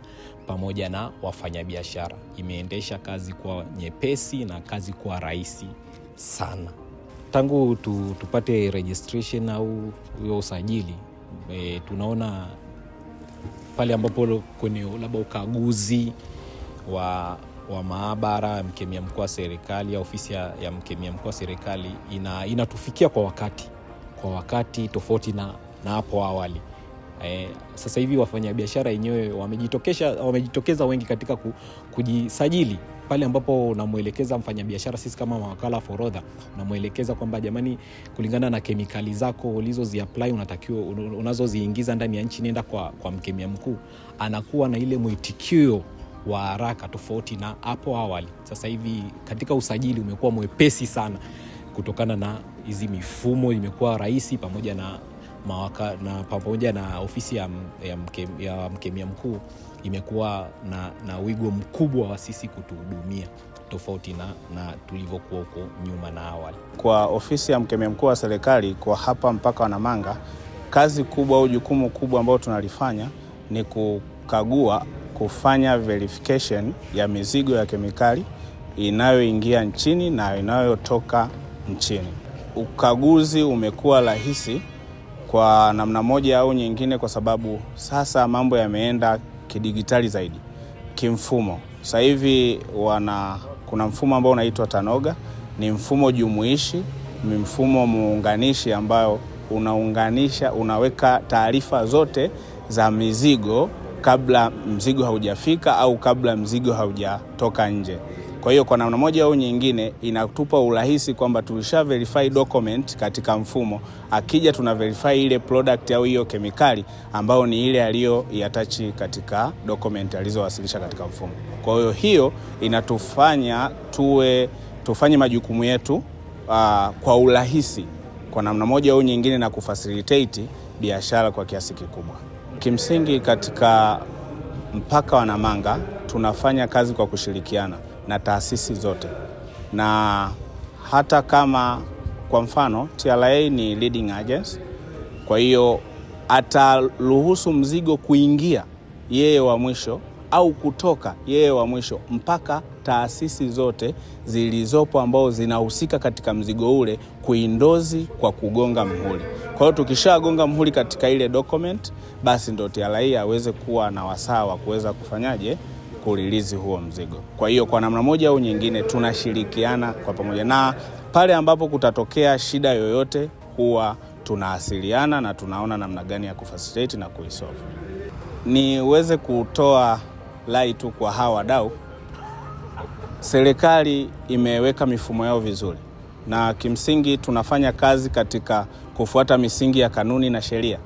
pamoja na wafanyabiashara. Imeendesha kazi kwa nyepesi na kazi kwa rahisi sana. Tangu tupate registration au huo usajili, tunaona pale ambapo kwenye labda ukaguzi wa maabara ya mkemia mkuu wa serikali au ofisi ya mkemia mkuu wa serikali inatufikia kwa wakati tofauti na hapo awali. Sasa hivi wafanyabiashara wenyewe wamejitokeza wengi katika kujisajili. Pale ambapo unamuelekeza mfanyabiashara, sisi kama mawakala forodha unamuelekeza kwamba jamani, kulingana na kemikali zako ulizoziapply unatakiwa unazoziingiza ndani ya nchi, nenda kwa mkemia mkuu, anakuwa na ile mwitikio wa haraka tofauti na hapo awali. Sasa hivi katika usajili umekuwa mwepesi sana kutokana na hizi mifumo, imekuwa rahisi pamoja na ofisi ya mkemia mkuu imekuwa na wigo mkubwa wa sisi kutuhudumia tofauti na tulivyokuwa huko nyuma na awali. Kwa ofisi ya mkemia mkuu wa serikali kwa hapa mpaka wa Namanga, kazi kubwa au jukumu kubwa ambalo tunalifanya ni kukagua, kufanya verification ya mizigo ya kemikali inayoingia nchini na inayotoka nchini. Ukaguzi umekuwa rahisi kwa namna moja au nyingine kwa sababu sasa mambo yameenda kidigitali zaidi, kimfumo. Sasa hivi kuna mfumo ambao unaitwa Tanoga, ni mfumo jumuishi, ni mfumo muunganishi ambao unaweka taarifa zote za mizigo kabla mzigo haujafika au kabla mzigo haujatoka nje. Kwa hiyo kwa namna moja au nyingine inatupa urahisi kwamba tulisha verify document katika mfumo, akija tuna verify ile product au hiyo kemikali ambayo ni ile aliyoiattach katika document alizowasilisha katika mfumo. Kwa hiyo inatufanya tufanye majukumu yetu kwa urahisi kwa namna moja au nyingine na kufacilitate biashara kwa kiasi kikubwa. Kimsingi katika mpaka wa Namanga tunafanya kazi kwa kushirikiana na taasisi zote, na hata kama kwa mfano TRA ni leading agency, kwa hiyo ataruhusu mzigo kuingia yeye wa mwisho au kutoka yeye wa mwisho mpaka taasisi zote zilizopo ambao zinahusika katika mzigo ule kuindozi kwa kugonga mhuri. Kwa hiyo tukishagonga mhuri katika ile document, basi ndo TRA aweze kuwa na wasaa wa kuweza kufanyaje kurelease huo mzigo. Kwa hiyo kwa namna moja au nyingine tunashirikiana kwa pamoja, na pale ambapo kutatokea shida yoyote huwa tunawasiliana na tunaona namna gani ya kufacilitate na kuisolve. Niweze kutoa rai tu kwa hawa wadau. Serikali imeweka mifumo yao vizuri na kimsingi tunafanya kazi katika kufuata misingi ya kanuni na sheria.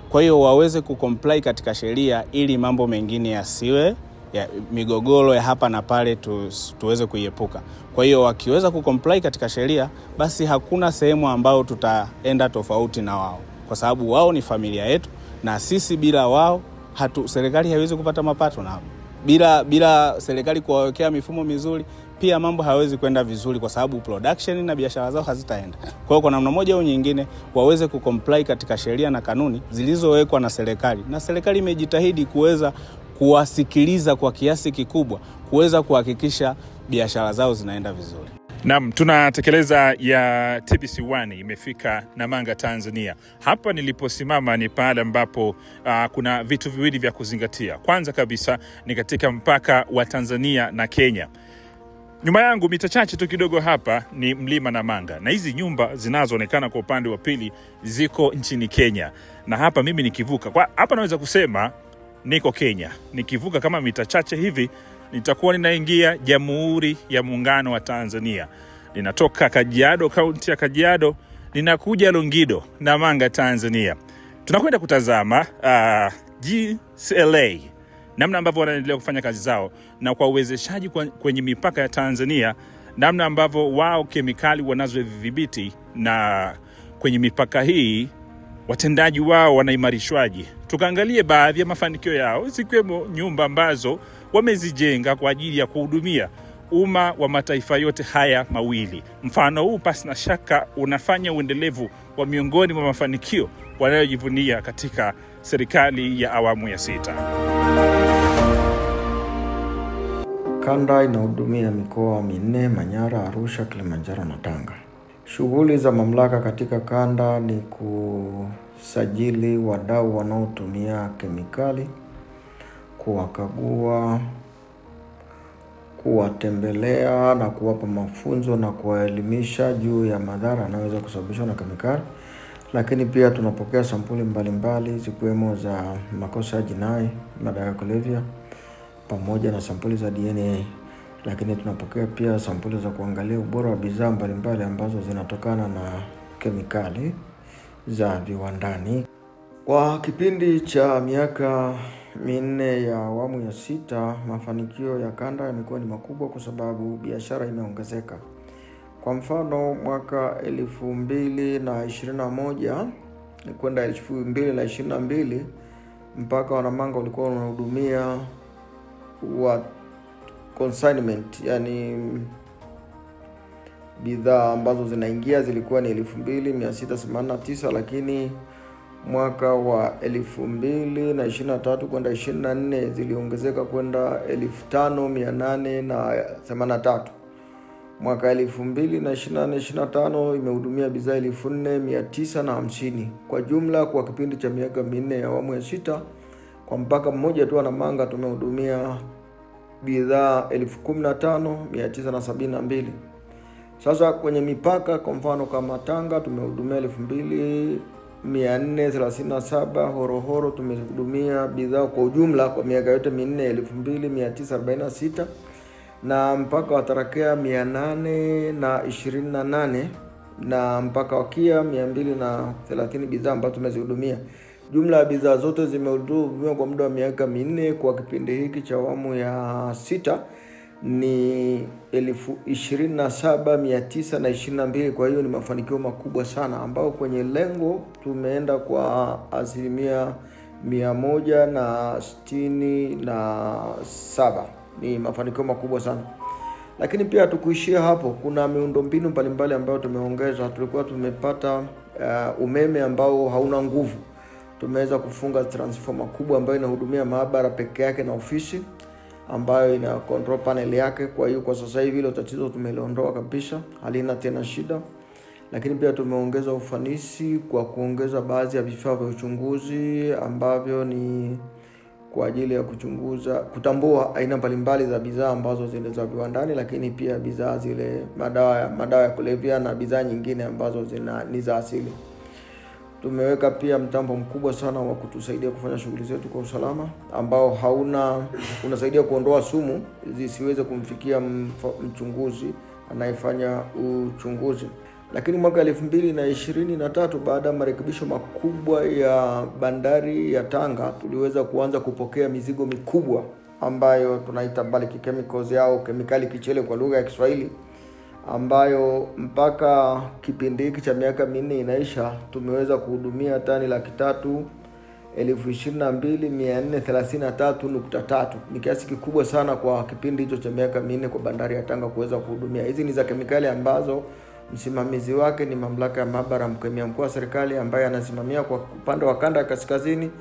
Kwa hiyo waweze kucomply katika sheria ili mambo mengine yasiwe ya migogoro ya hapa na pale tuweze kuiepuka. Kwa hiyo wakiweza kucomply katika sheria, basi hakuna sehemu ambao tutaenda tofauti na wao, kwa sababu wao ni familia yetu na sisi bila wao serikali haiwezi kupata mapato, na bila serikali kuwawekea mifumo mizuri pia mambo hayawezi kwenda vizuri, kwa sababu production na biashara zao hazitaenda. Kwa hiyo kwa namna moja au nyingine waweze kucomply katika sheria na kanuni zilizowekwa na serikali, na serikali imejitahidi kuweza kuwasikiliza kwa kiasi kikubwa kuweza kuhakikisha biashara zao zinaenda vizuri. Naam, tunatekeleza ya TBC1 imefika Namanga, Tanzania. Hapa niliposimama ni pale ambapo kuna vitu viwili vya kuzingatia. Kwanza kabisa ni katika mpaka wa Tanzania na Kenya. Nyuma yangu mita chache tu kidogo hapa ni mlima Namanga, na hizi nyumba zinazoonekana kwa upande wa pili ziko nchini Kenya. Na hapa mimi nikivuka hapa naweza kusema niko Kenya. Nikivuka kama mita chache hivi nitakuwa ninaingia Jamhuri ya Muungano wa Tanzania. Ninatoka Kajiado, kaunti ya Kajiado, ninakuja Longido, Namanga, Tanzania. Tunakwenda kutazama GCLA namna ambavyo wanaendelea kufanya kazi zao na kwa uwezeshaji kwenye mipaka ya Tanzania, namna ambavyo wao kemikali wanazodhibiti na kwenye mipaka hii watendaji wao wanaimarishwaje. Tukaangalie baadhi ya mafanikio yao, zikiwemo nyumba ambazo wamezijenga kwa ajili ya kuhudumia umma wa mataifa yote haya mawili. Mfano huu pasi na shaka unafanya uendelevu wa miongoni mwa mafanikio wanayojivunia katika serikali ya awamu ya 6. Kanda inahudumia mikoa 4: Manyara, Arusha, Kilimanjaro na Tanga. Shughuli za mamlaka katika kanda ni kusajili wadau wanaotumia kemikali, kuwakagua, kuwatembelea na kuwapa mafunzo na kuwaelimisha juu ya madhara yanayoweza kusababishwa na kemikali. Lakini pia tunapokea sampuli mbalimbali zikiwemo za makosa ya jinai, madawa ya kulevya pamoja na sampuli za DNA. Lakini tunapokea pia sampuli za kuangalia ubora wa bidhaa mbalimbali ambazo zinatokana na kemikali za viwandani. Kwa kipindi cha miaka 4 ya awamu ya 6, mafanikio ya kanda yamekuwa ni makubwa kwa sababu biashara imeongezeka. Kwa mfano mwaka 2021 kwenda 2022 mpaka Wanamanga ulikuwa unahudumia wa consignment, yani bidhaa ambazo zinaingia zilikuwa ni 2689, lakini mwaka wa 2023 kwenda 24 ziliongezeka kwenda 5883. Mwaka 2024-25 imehudumia bidhaa 4950. Kwa jumla kwa kipindi cha miaka 4 ya awamu ya 6, kwa mpaka mmoja tu Wanamanga tumehudumia bidhaa 15972. Sasa kwenye mipaka, kwa mfano kama Tanga tumehudumia 2437, Horohoro tumehudumia bidhaa kwa ujumla kwa miaka yote 4 2946, na mpaka wa Tarakea 828, na mpaka wa Kia 230 bidhaa ambazo tumezihudumia. Jumla ya bidhaa zote zimehudumiwa kwa muda wa miaka 4 kwa kipindi hiki cha awamu ya 6 ni 27922. Kwa hiyo ni mafanikio makubwa sana, ambao kwenye lengo tumeenda kwa 167. Ni mafanikio makubwa sana. Lakini pia tukuishia hapo, kuna miundombinu mbalimbali ambayo tumeongeza. Tulikuwa tumepata umeme ambao hauna nguvu. Tumeweza kufunga transformer kubwa ambayo inahudumia maabara peke yake na ofisi ambayo ina control panel yake. Kwa hiyo kwa sasa hivi hilo tatizo tumeliondoa kabisa, halina tena shida. Lakini pia tumeongeza ufanisi kwa kuongeza baadhi ya vifaa vya uchunguzi ambavyo ni kwa ajili ya kutambua aina mbalimbali za bidhaa ambazo zile za viwandani, lakini pia bidhaa zile madawa ya kulevya na bidhaa nyingine ambazo ni za asili. Tumeweka pia mtambo mkubwa sana wa kutusaidia kufanya shughuli zetu kwa usalama, ambao unasaidia kuondoa sumu zisiweze kumfikia mchunguzi anayefanya uchunguzi. Lakini mwaka 2023 baada ya marekebisho makubwa ya bandari ya Tanga, tuliweza kuanza kupokea mizigo mikubwa ambayo tunaita bulk chemicals au kemikali kichele kwa lugha ya Kiswahili, ambayo mpaka kipindi hiki cha miaka 4 inaisha tumeweza kuhudumia tani 322,433.3. Ni kiasi kikubwa sana kwa kipindi hicho cha miaka 4 kwa bandari ya Tanga kuweza kuhudumia. Hizi ni za kemikali ambazo msimamizi wake ni mamlaka ya maabara mkemia mkuu wa serikali, ambaye anasimamia kwa upande wa kanda ya kaskazini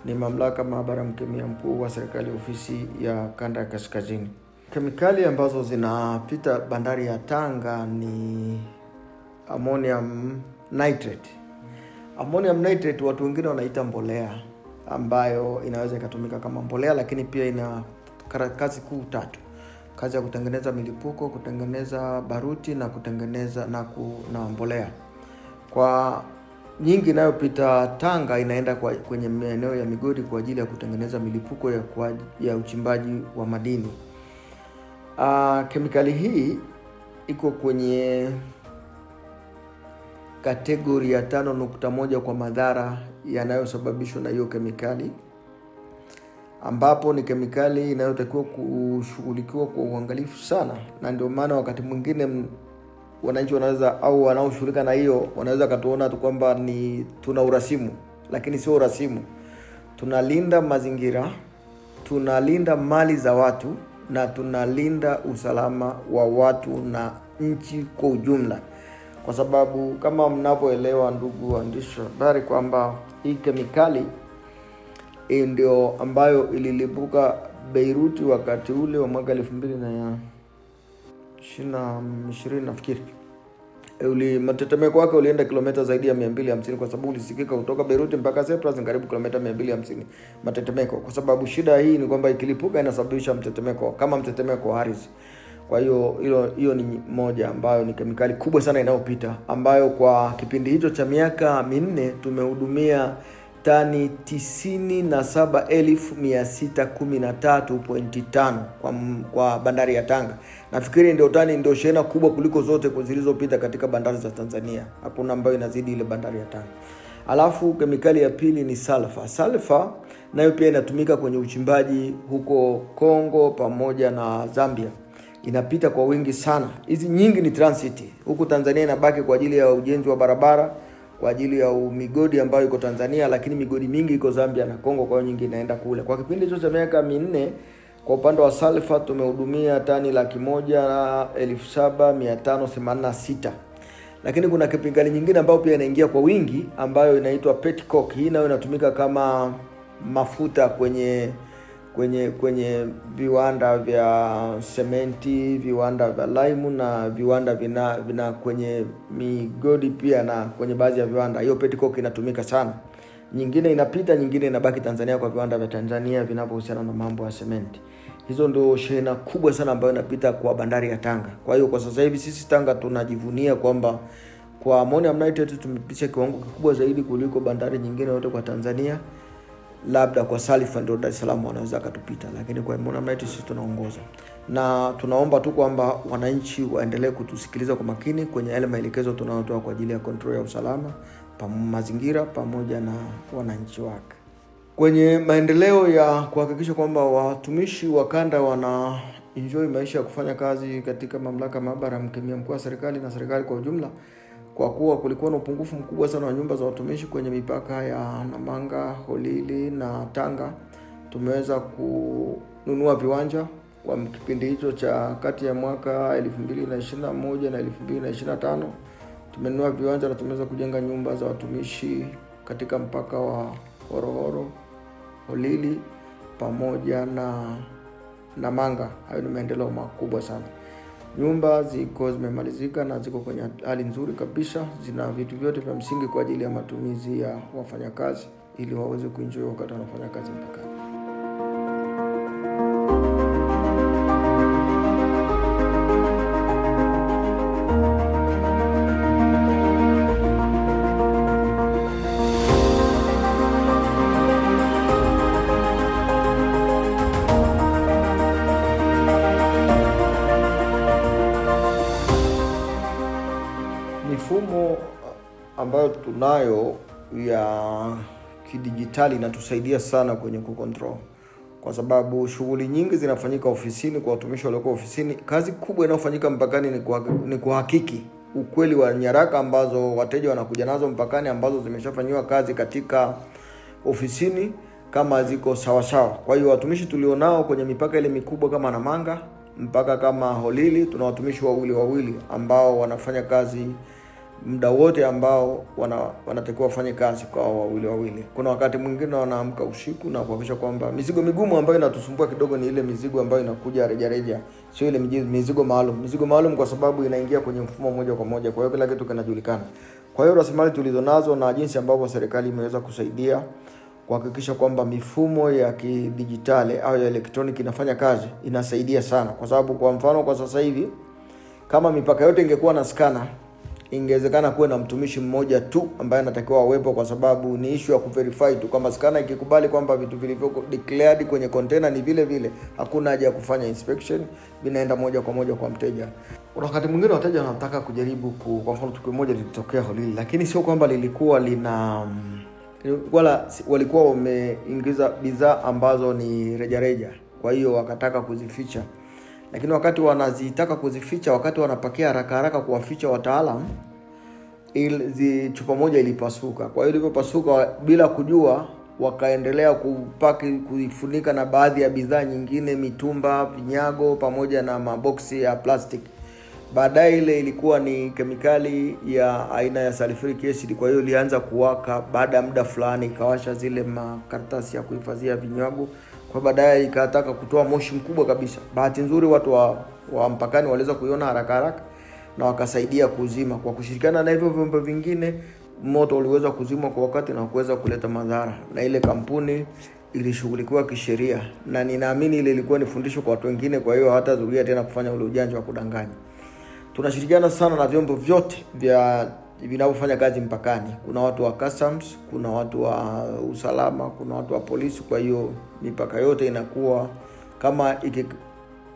ni mamlaka maabara mkemia mkuu wa serikali ofisi ya kanda ya kaskazini. Kemikali ambazo zinapita bandari ya Tanga ni ammonium nitrate. Ammonium nitrate watu wengine wanaita mbolea, ambayo inaweza ikatumika kama mbolea, lakini pia ina kazi kuu 3. Kazi ya kutengeneza milipuko, kutengeneza baruti na kutengeneza na mbolea. Kwa nyingi inayopita Tanga inaenda kwenye maeneo ya migodi kwa ajili ya kutengeneza milipuko ya uchimbaji wa madini. Kemikali hii iko kwenye kategori ya 5.1 kwa madhara yanayosababishwa na hiyo kemikali, ambapo ni kemikali inayotakiwa kushughulikiwa kwa uangalifu sana. Na ndio maana wakati mwingine wananchi wanaweza au wanaoshughulika na hiyo wanaweza katuona tu kwamba ni tuna urasimu, lakini sio urasimu. Tunalinda mazingira, tunalinda mali za watu, na tunalinda usalama wa watu na nchi kwa ujumla, kwa sababu kama mnavyoelewa ndugu waandishi wa habari kwamba hii kemikali ndio ambayo ililipuka Beirut wakati ule wa mwaka 2020 nafikiri. Matetemeko wake ulienda kilomita zaidi ya 250 kwa sababu ulisikika kutoka Beirut mpaka Cyprus ni karibu kilomita 250 matetemeko, kwa sababu shida hii ni kwamba ikilipuka inasababisha mtetemeko kama mtetemeko wa ardhi. Kwa hiyo hiyo ni moja ambayo ni kemikali kubwa sana inayopita, ambayo kwa kipindi hicho cha miaka 4 tumehudumia tani 97,613.5 kwa bandari ya Tanga. Nafikiri ndio shehena kubwa kuliko zote zilizopita katika bandari za Tanzania. Hakuna ambayo inazidi ile bandari ya Tanga. Alafu kemikali ya pili ni sulfur. Sulfur nayo pia inatumika kwenye uchimbaji huko Kongo pamoja na Zambia. Inapita kwa wingi sana. Hizi nyingi ni transit. Huku Tanzania inabaki kwa ajili ya ujenzi wa barabara, kwa ajili ya migodi ambayo iko Tanzania, lakini migodi mingi iko Zambia na Kongo, kwa hiyo nyingi inaenda kule. Kwa kipindi hicho cha miaka 4 kwa upande wa sulfur tumehudumia tani 107,586. Lakini kuna kemikali nyingine ambayo pia inaingia kwa wingi ambayo inaitwa petcoke. Hii nayo inatumika kama mafuta kwenye viwanda vya sementi, viwanda vya laimu na viwanda vina kwenye migodi pia na kwenye baadhi ya viwanda. Hiyo petcoke inatumika sana. Nyingine inapita, nyingine inabaki Tanzania kwa viwanda vya Tanzania vinavyohusiana na mambo ya sementi. Hizo ndio shehena kubwa sana ambayo inapita kwa bandari ya Tanga. Kwa hiyo kwa sasa hivi sisi Tanga tunajivunia kwamba kwa ammonium nitrate tumepitisha kiwango kikubwa zaidi kuliko bandari nyingine yote kwa Tanzania. Labda kwa sulfur ndio Dar es Salaam wanaweza katupita, lakini kwa ammonium nitrate sisi tunaongoza. Na tunaomba tu kwamba wananchi waendelee kutusikiliza kwa makini kwenye yale maelekezo tunayotoa kwa ajili ya control ya usalama mazingira pamoja na wananchi wake. Kwenye maendeleo ya kuhakikisha kwamba watumishi wa kanda wana enjoy maisha ya kufanya kazi katika mamlaka maabara ya mkemia mkuu wa serikali na serikali kwa ujumla, kwa kuwa kulikuwa na upungufu mkubwa sana wa nyumba za watumishi kwenye mipaka ya Namanga, Holili na Tanga, tumeweza kununua viwanja kwa kipindi hicho cha kati ya mwaka 2021 na 2025. Tumenunua viwanja na tumeweza kujenga nyumba za watumishi katika mpaka wa Horohoro, Holili pamoja na Namanga. Hayo ni maendeleo makubwa sana. Nyumba zimemalizika na ziko kwenye hali nzuri kabisa. Zina vitu vyote vya msingi kwa ajili ya matumizi ya wafanyakazi ili waweze kuenjoy wakati wanafanya kazi mpakani. Mifumo ambayo tunayo ya kidijitali inatusaidia sana kwenye kucontrol, kwa sababu shughuli nyingi zinafanyika ofisini kwa watumishi walioko ofisini. Kazi kubwa inayofanyika mpakani ni kuhakiki ukweli wa nyaraka ambazo wateja wanakuja nazo mpakani ambazo zimeshafanywa kazi katika ofisini kama ziko sawa sawa. Kwa hiyo watumishi tulionao kwenye mipaka ile mikubwa kama Namanga mpaka kama Holili, tuna watumishi wawili ambao wanafanya kazi muda wote ambao wanatakiwa wafanye kazi kwa wawili. Kuna wakati mwingine wanaamka usiku na kuhakikisha kwamba mizigo migumu ambayo inatusumbua kidogo ni ile mizigo ambayo inakuja rejareja, sio ile mizigo maalum kwa sababu inaingia kwenye mfumo moja kwa moja, kwa hiyo kila kitu kinajulikana. Kwa hiyo rasilimali tulizonazo na jinsi ambavyo serikali imeweza kusaidia kuhakikisha kwamba mifumo ya kidijitali au ya elektroniki inafanya kazi, inasaidia sana. Kwa sababu kwa mfano kwa sasa hivi kama mipaka yote ingekuwa na scanner, ingewezekana kuwe na mtumishi mmoja tu ambaye anatakiwa awepo, kwa sababu ni issue ya kuverify tu kwamba scanner ikikubali kwamba vitu vilivyo declared kwenye container ni vile vile, hakuna haja ya kufanya inspection, vinaenda moja kwa moja kwa mteja. Wakati mwingine wateja wanataka kujaribu kwa mfano tukio moja lilitokea Holili, lakini sio kwamba lilikuwa walikuwa wameingiza bidhaa ambazo ni rejareja, kwa hiyo wakataka kuzificha. Lakini wakati wanazitaka kuzificha, wakati wanapakia haraka kuwaficha wataalamu, chupa moja ilipasuka. Kwa hiyo ilipopasuka bila kujua, wakaendelea kuifunika na baadhi ya bidhaa nyingine, mitumba, vinyago pamoja na maboksi ya plastic. Baadaye ile ilikuwa ni kemikali ya aina ya sulfuric acid, kwa hiyo ilianza kuwaka. Baada ya muda fulani ikawasha zile makaratasi ya kuhifadhia vinyago, kwa baadaye ikataka kutoa moshi mkubwa kabisa. Bahati nzuri watu wa mpakani waliweza kuiona haraka na wakasaidia kuzima. Kwa kushirikiana na hivyo vyombo vingine, moto uliweza kuzimwa kwa wakati na kuweza kuleta madhara, na ile kampuni ilishughulikiwa kisheria, na ninaamini ile ilikuwa ni fundisho kwa watu wengine, kwa hiyo hatazuia tena kufanya ule ujanja wa kudanganya. Tunashirikiana sana na vyombo vyote vinavyofanya kazi mpakani. Kuna watu wa customs, kuna watu wa usalama, kuna watu wa polisi. Kwa hiyo mipaka yote inakuwa kama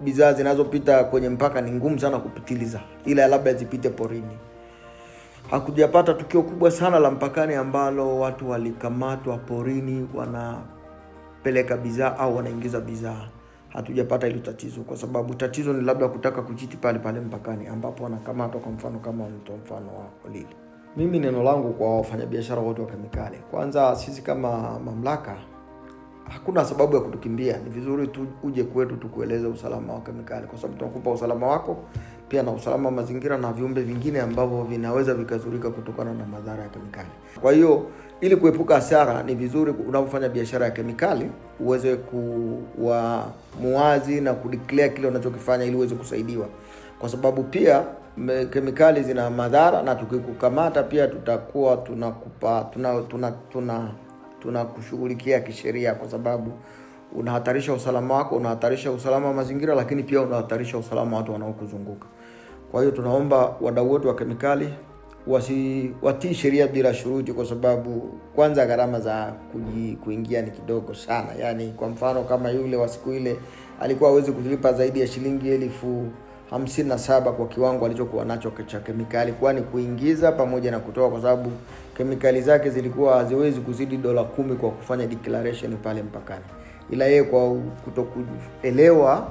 bidhaa zinazopita kwenye mpaka ni ngumu sana kupitiliza, ila labda zipite porini. Hakujapata tukio kubwa sana la mpakani ambalo watu walikamatwa porini wanapeleka bidhaa au wanaingiza bidhaa. Hatujapata hilo tatizo, kwa sababu tatizo ni labda kutaka kujiti pale mpakani ambapo wanakamatwa, kwa mfano kama mfano wa Lili. Mimi neno langu kwa wafanyabiashara wote wa kemikali, kwanza sisi kama mamlaka hakuna sababu ya kutukimbia. Ni vizuri tu uje kwetu tukueleze usalama wa kemikali, kwa sababu tunakupa usalama wako pia na usalama wa mazingira na viumbe vingine ambavyo vinaweza vikazurika kutokana na madhara ya kemikali. Kwa hiyo ili kuepuka hasara, ni vizuri unapofanya biashara ya kemikali uweze kuwa muwazi na kudeclare kile unachokifanya ili uweze kusaidiwa, kwa sababu pia kemikali zina madhara, na tukikukamata pia tutakuwa tunakupa tunakushughulikia kisheria, kwa sababu unahatarisha usalama wako, unahatarisha usalama wa mazingira, lakini pia unahatarisha usalama wa watu wanaokuzunguka. Kwa hiyo tunaomba wadau wote wa kemikali watii sheria bila shuruti, kwa sababu kwanza gharama za kuingia ni kidogo sana. Yani kwa mfano kama yule wa siku ile alikuwa hawezi kulipa zaidi ya shilingi 57,000 kwa kiwango alichokuwa nacho cha kemikali, kwani kuingiza pamoja na kutoa, kwa sababu kemikali zake zilikuwa haziwezi kuzidi $10 kwa kufanya declaration pale mpakani. Ila yeye kwa kutokuelewa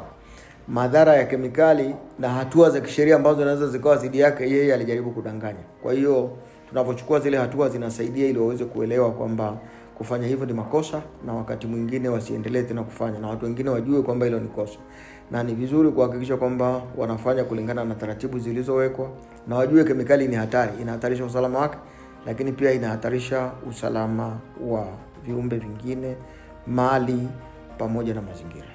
madhara ya kemikali na hatua za kisheria ambazo zinaweza zikawa dhidi yake, yeye alijaribu kudanganya. Kwa hiyo tunapochukua zile hatua zinasaidia ili waweze kuelewa kwamba kufanya hivyo ni makosa, na wakati mwingine wasiendelee tena kufanya, na watu wengine wajue kwamba hilo ni kosa. Na ni vizuri kuhakikisha kwamba wanafanya kulingana na taratibu zilizowekwa, na wajue kemikali ni hatari, inahatarisha usalama wake, lakini pia inahatarisha usalama wa viumbe vingine, mali pamoja na mazingira.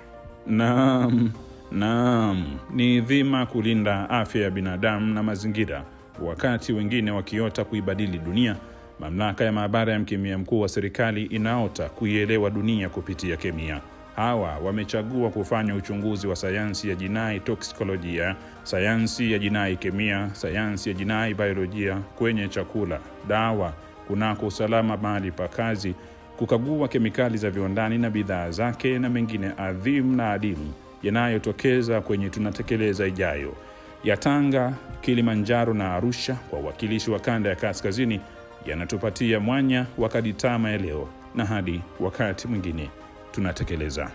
Naam, ni dhima kulinda afya ya binadamu na mazingira, wakati wengine wakiota kuibadili dunia. Mamlaka ya maabara ya mkemia mkuu wa serikali inaota kuielewa dunia kupitia kemia. Hawa wamechagua kufanya uchunguzi wa sayansi ya jinai toksikolojia, sayansi ya jinai kemia, sayansi ya jinai biolojia kwenye chakula, dawa, kunako usalama mahali pa kazi, kukagua kemikali za viwandani na bidhaa zake, na mengine adhimu na adimu yanayotokeza kwenye tunatekeleza ijayo ya Tanga, Kilimanjaro na Arusha kwa wakilishi wa kanda ya kaskazini, yanatupatia mwanya wa kaditama ya leo, na hadi wakati mwingine tunatekeleza.